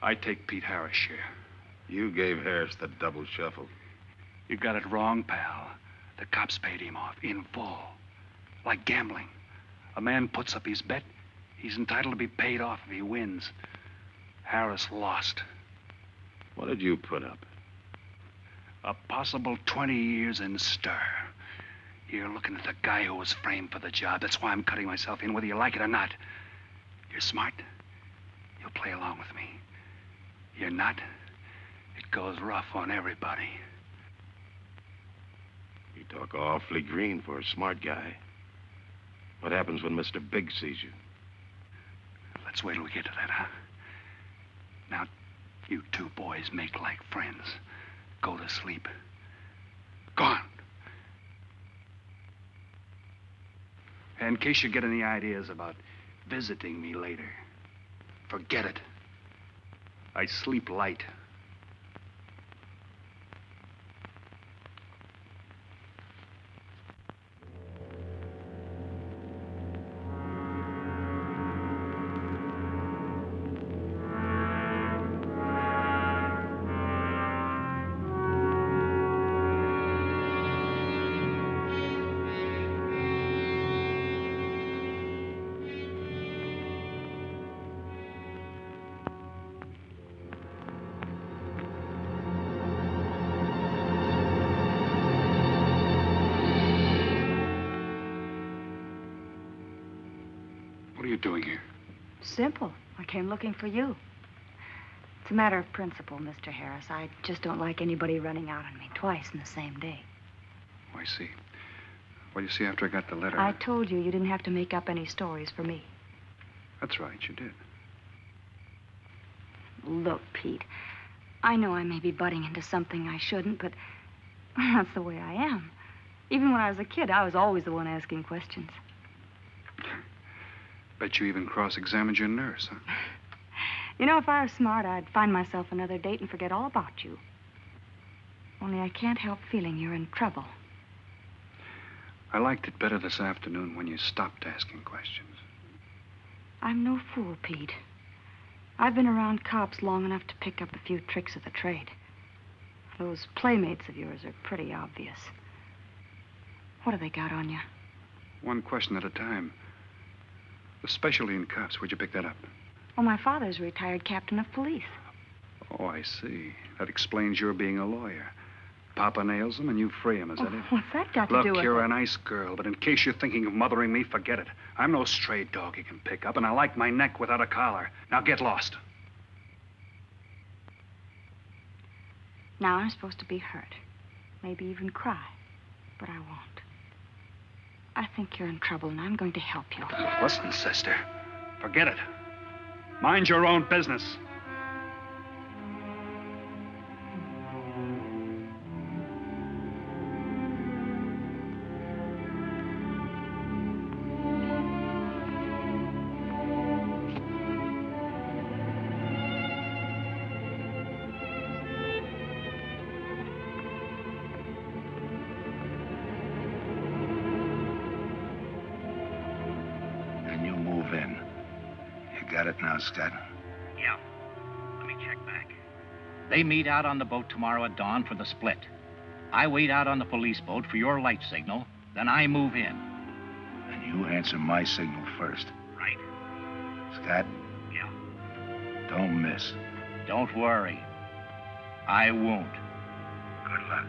I take Pete Harris' share. You gave Harris the double shuffle. You got it wrong, pal. The cops paid him off in full. Like gambling. A man puts up his bet, he's entitled to be paid off if he wins. Harris lost. What did you put up? A possible 20 years in stir. You're looking at the guy who was framed for the job. That's why I'm cutting myself in, whether you like it or not. You're smart. You'll play along with me. You're not. It goes rough on everybody. You talk awfully green for a smart guy. What happens when Mr. Big sees you? Let's wait till we get to that, huh? Now, you two boys make like friends. Go to sleep. Go on. In case you get any ideas about visiting me later, forget it. I sleep light. What are you doing here? Simple. I came looking for you. It's a matter of principle, Mr. Harris. I just don't like anybody running out on me twice in the same day. Oh, I see. Well, you see, after I got the letter... I told you didn't have to make up any stories for me. That's right, you did. Look, Pete, I know I may be butting into something I shouldn't, but that's the way I am. Even when I was a kid, I was always the one asking questions. Bet you even cross-examined your nurse, huh? You know, if I was smart, I'd find myself another date and forget all about you. Only I can't help feeling you're in trouble. I liked it better this afternoon when you stopped asking questions. I'm no fool, Pete. I've been around cops long enough to pick up a few tricks of the trade. Those playmates of yours are pretty obvious. What have they got on you? One question at a time. The specialty in cops, where'd you pick that up? Well, my father's a retired captain of police. Oh, I see. That explains your being a lawyer. Papa nails them and you free him, is that it? What's that got to do Look, with you're it? a nice girl, but in case you're thinking of mothering me, forget it. I'm no stray dog you can pick up, and I like my neck without a collar. Now get lost. Now I'm supposed to be hurt. Maybe even cry. But I won't. I think you're in trouble, and I'm going to help you. Listen, sister. Forget it. Mind your own business. Scott? Yeah. Let me check back. They meet out on the boat tomorrow at dawn for the split. I wait out on the police boat for your light signal, then I move in. And you answer my signal first. Right. Scott? Yeah. Don't miss. Don't worry. I won't. Good luck.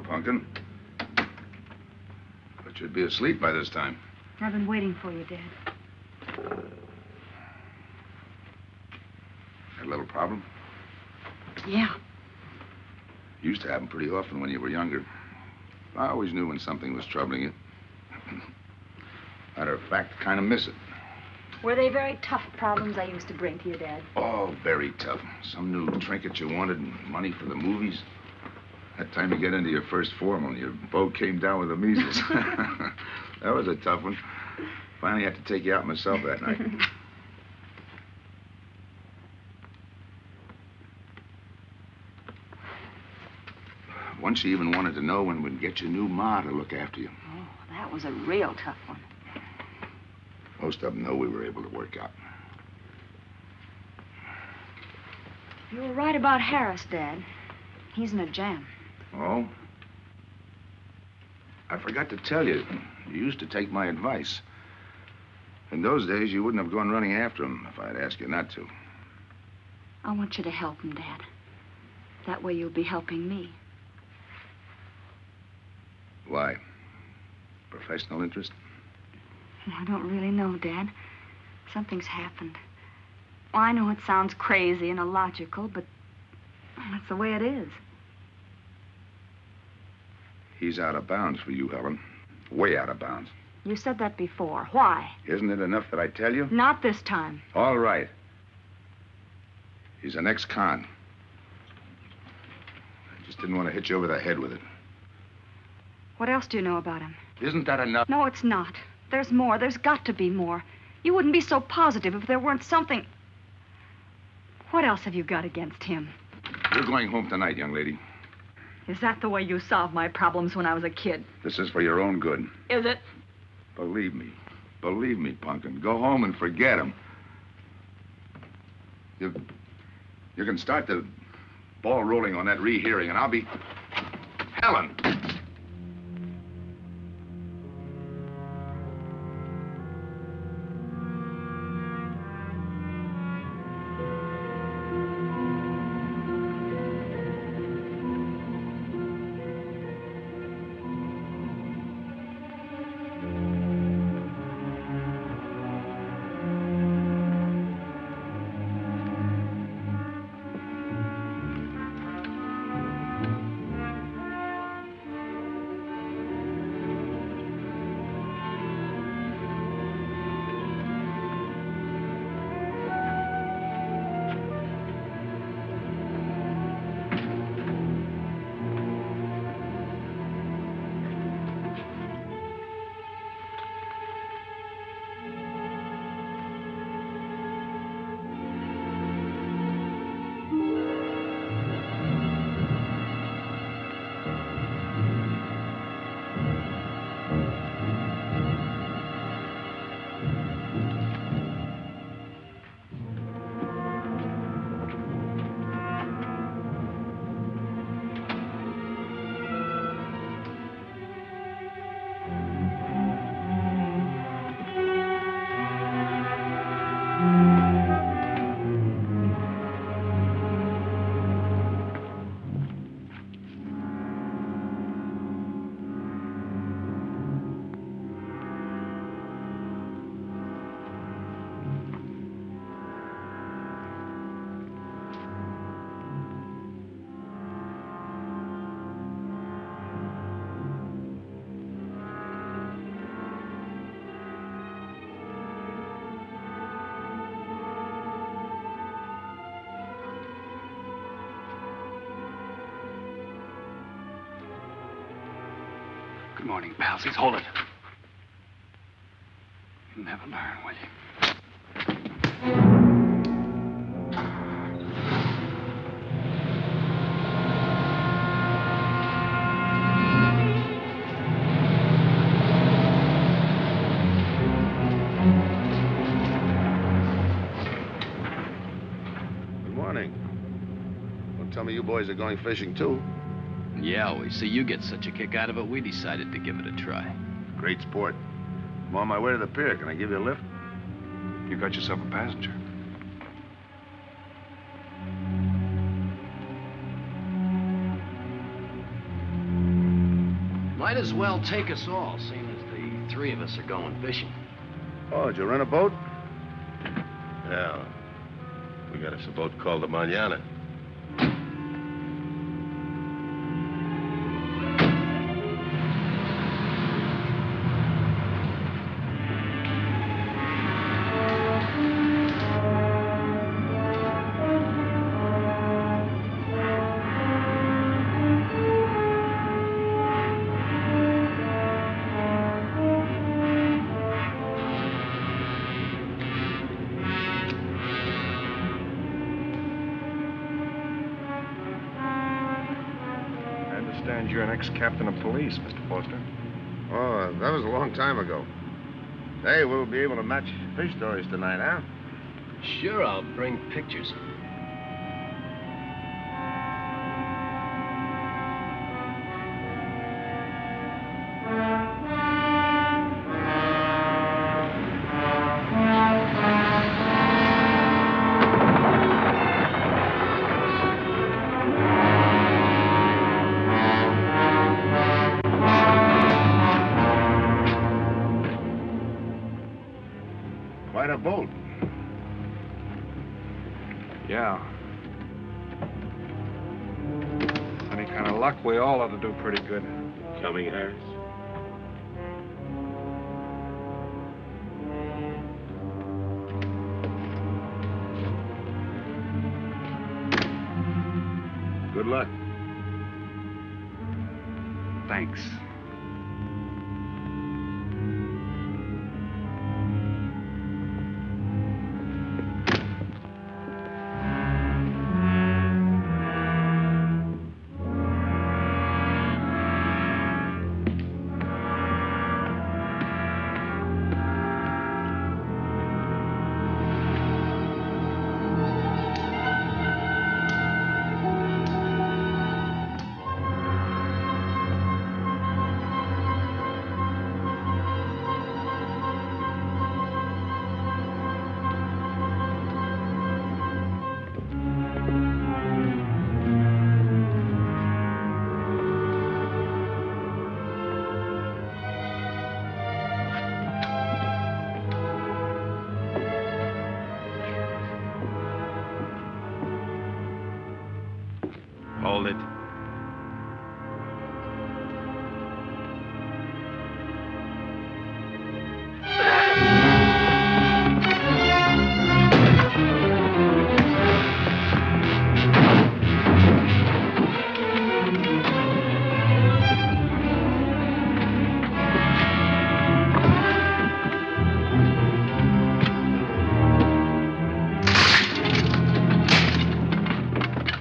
Pumpkin. But you'd be asleep by this time. I've been waiting for you, Dad. Had a little problem? Yeah. Used to happen pretty often when you were younger. I always knew when something was troubling you. Matter of fact, kind of miss it. Were they very tough problems I used to bring to you, Dad? Oh, very tough. Some new trinket you wanted and money for the movies. That time you get into your first formal, your boat came down with the measles. That was a tough one. Finally had to take you out myself that night. Once you even wanted to know when we'd get your new ma to look after you. Oh, that was a real tough one. Most of them know we were able to work out. You were right about Harris, Dad. He's in a jam. Oh? I forgot to tell you. You used to take my advice. In those days, you wouldn't have gone running after him if I'd asked you not to. I want you to help him, Dad. That way you'll be helping me. Why? Professional interest? I don't really know, Dad. Something's happened. Well, I know it sounds crazy and illogical, but that's the way it is. He's out of bounds for you, Helen. Way out of bounds. You said that before. Why? Isn't it enough that I tell you? Not this time. All right. He's an ex-con. I just didn't want to hit you over the head with it. What else do you know about him? Isn't that enough? No, it's not. There's more. There's got to be more. You wouldn't be so positive if there weren't something. What else have you got against him? You're going home tonight, young lady. Is that the way you solved my problems when I was a kid? This is for your own good. Is it? Believe me. Believe me, Punkin. Go home and forget him. You can start the ball rolling on that rehearing, and I'll be... Helen! Good morning, palsies. Hold it. You'll never learn, will you? Good morning. Don't tell me you boys are going fishing, too. Yeah, we see you get such a kick out of it, we decided to give it a try. Great sport. I'm on my way to the pier. Can I give you a lift? You got yourself a passenger. Might as well take us all, seeing as the three of us are going fishing. Oh, did you rent a boat? Yeah. We got us a boat called the Manana. You're an ex-captain of police, Mr. Foster. Oh, that was a long time ago. Hey, we'll be able to match fish stories tonight, huh? Sure, I'll bring pictures. Quite a boat. Yeah. Any kind of luck, we all ought to do pretty good. Coming, Harris? Good luck. Thanks. Hold it.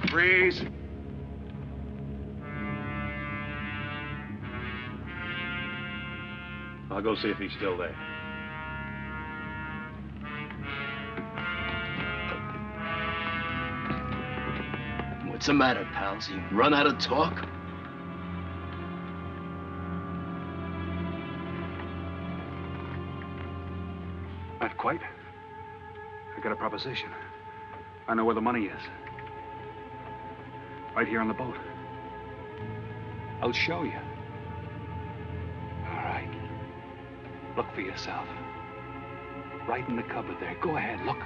Freeze. I'll go see if he's still there. What's the matter, pals? You run out of talk? Not quite. I got a proposition. I know where the money is. Right here on the boat. I'll show you. All right. Look for yourself. Right in the cupboard there. Go ahead, look.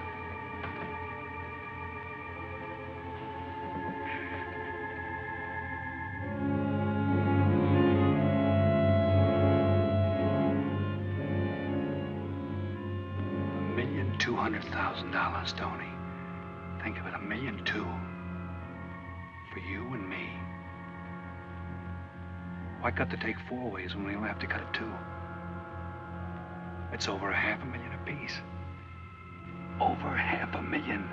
$1,200,000, Tony. Think of it, $1.2 million. For you and me. Why cut the take 4 ways when we only have to cut it 2? It's over $500,000 apiece. Over $500,000.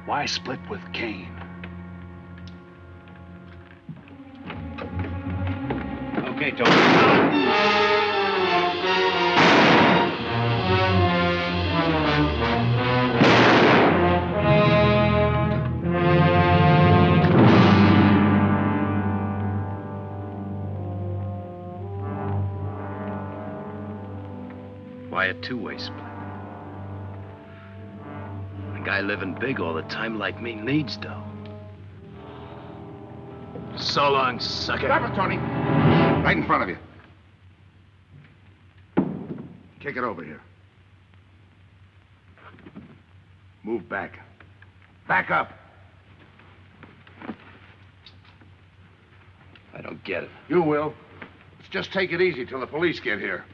Why split with Kane? Okay, Tony. Why a two-way split? A guy living big all the time like me needs dough. So long, sucker. Stop it, Tony. Right in front of you. Kick it over here. Move back. Back up. I don't get it. You will. Let's just take it easy till the police get here.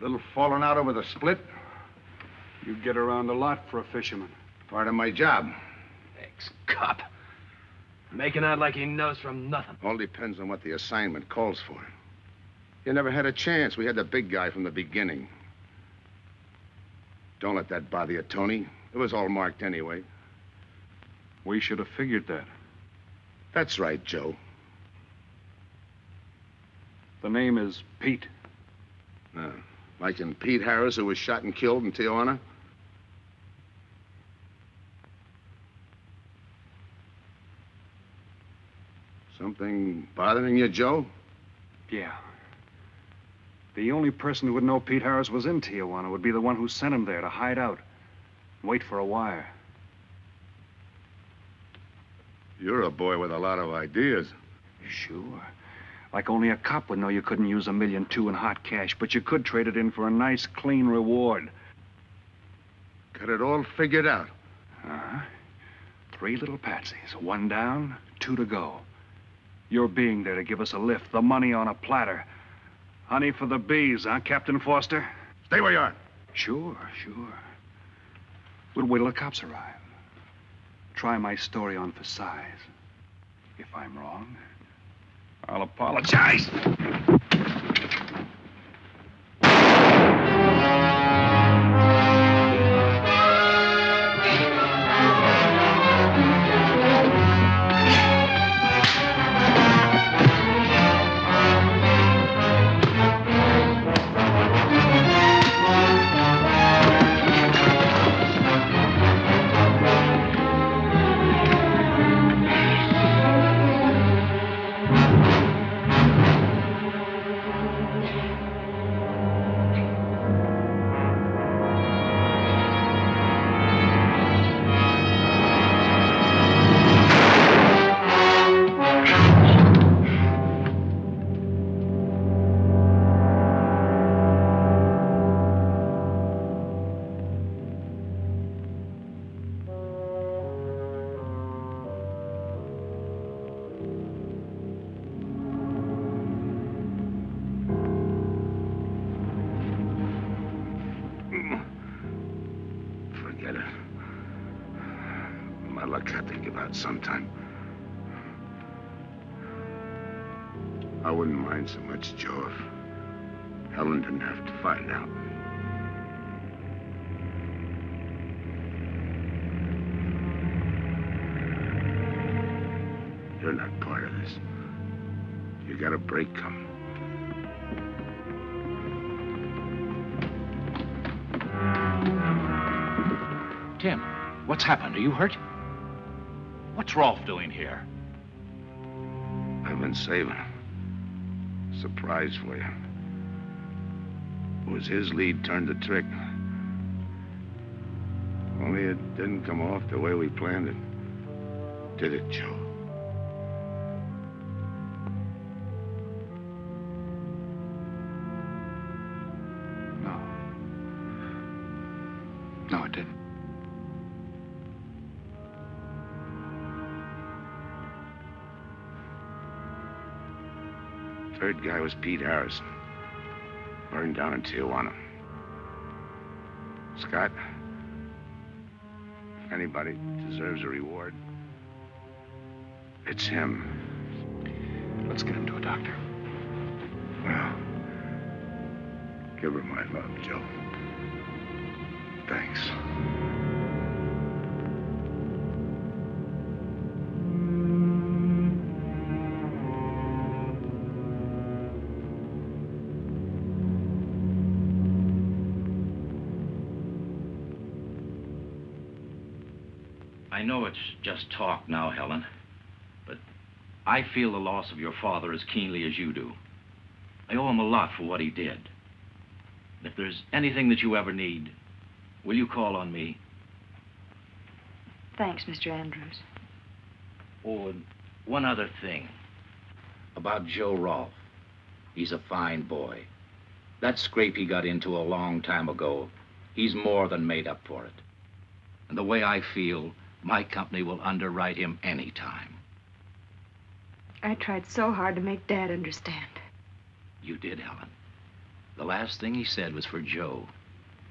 Little falling out over the split. You get around a lot for a fisherman. Part of my job. Ex-cop. Making out like he knows from nothing. All depends on what the assignment calls for. You never had a chance. We had the big guy from the beginning. Don't let that bother you, Tony. It was all marked anyway. We should have figured that. That's right, Joe. The name is Pete. Like in Pete Harris, who was shot and killed in Tijuana? Something bothering you, Joe? Yeah. The only person who would know Pete Harris was in Tijuana would be the one who sent him there to hide out and wait for a wire. You're a boy with a lot of ideas. Sure. Like only a cop would know you couldn't use $1.2 million in hot cash, but you could trade it in for a nice, clean reward. Got it all figured out. Uh-huh. 3 little patsies. 1 down, 2 to go. Your being there to give us a lift, the money on a platter. Honey for the bees, huh, Captain Foster? Stay where you are. Sure. We'll wait till the cops arrive. Try my story on for size. If I'm wrong, I'll apologize. luck had to give out sometime. I wouldn't mind so much, Joe, if Helen didn't have to find out. You're not part of this. You got a break coming. Tim, what's happened? Are you hurt? What's Rolf doing here? I've been saving him. Surprise for you. It was his lead turned the trick. Only it didn't come off the way we planned it. Did it, Joe? No, it didn't. Third guy was Pete Harrison. Burned down in Tijuana. Scott, if anybody deserves a reward, it's him. Let's get him to a doctor. Well, give her my love, Joe. Thanks. I know it's just talk now, Helen, but I feel the loss of your father as keenly as you do. I owe him a lot for what he did. If there's anything that you ever need, will you call on me? Thanks, Mr. Andrews. Oh, and one other thing. About Joe Rolfe. He's a fine boy. That scrape he got into a long time ago, he's more than made up for it. And the way I feel, my company will underwrite him any time. I tried so hard to make Dad understand. You did, Helen. The last thing he said was for Joe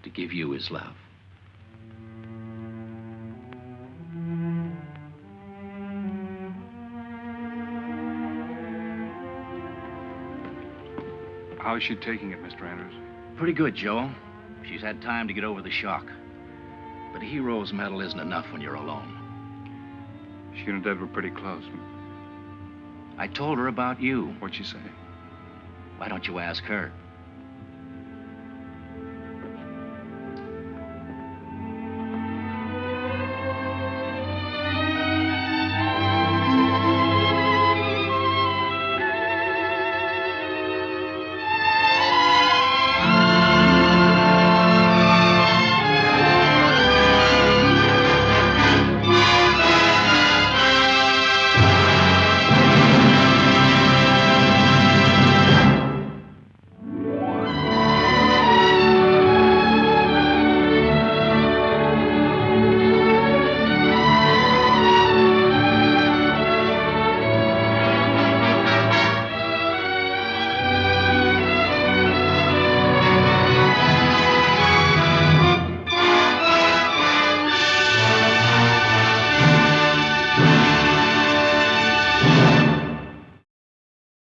to give you his love. How's she taking it, Mr. Andrews? Pretty good, Joe. She's had time to get over the shock. But a hero's medal isn't enough when you're alone. She and Dad were pretty close. I told her about you. What'd she say? Why don't you ask her?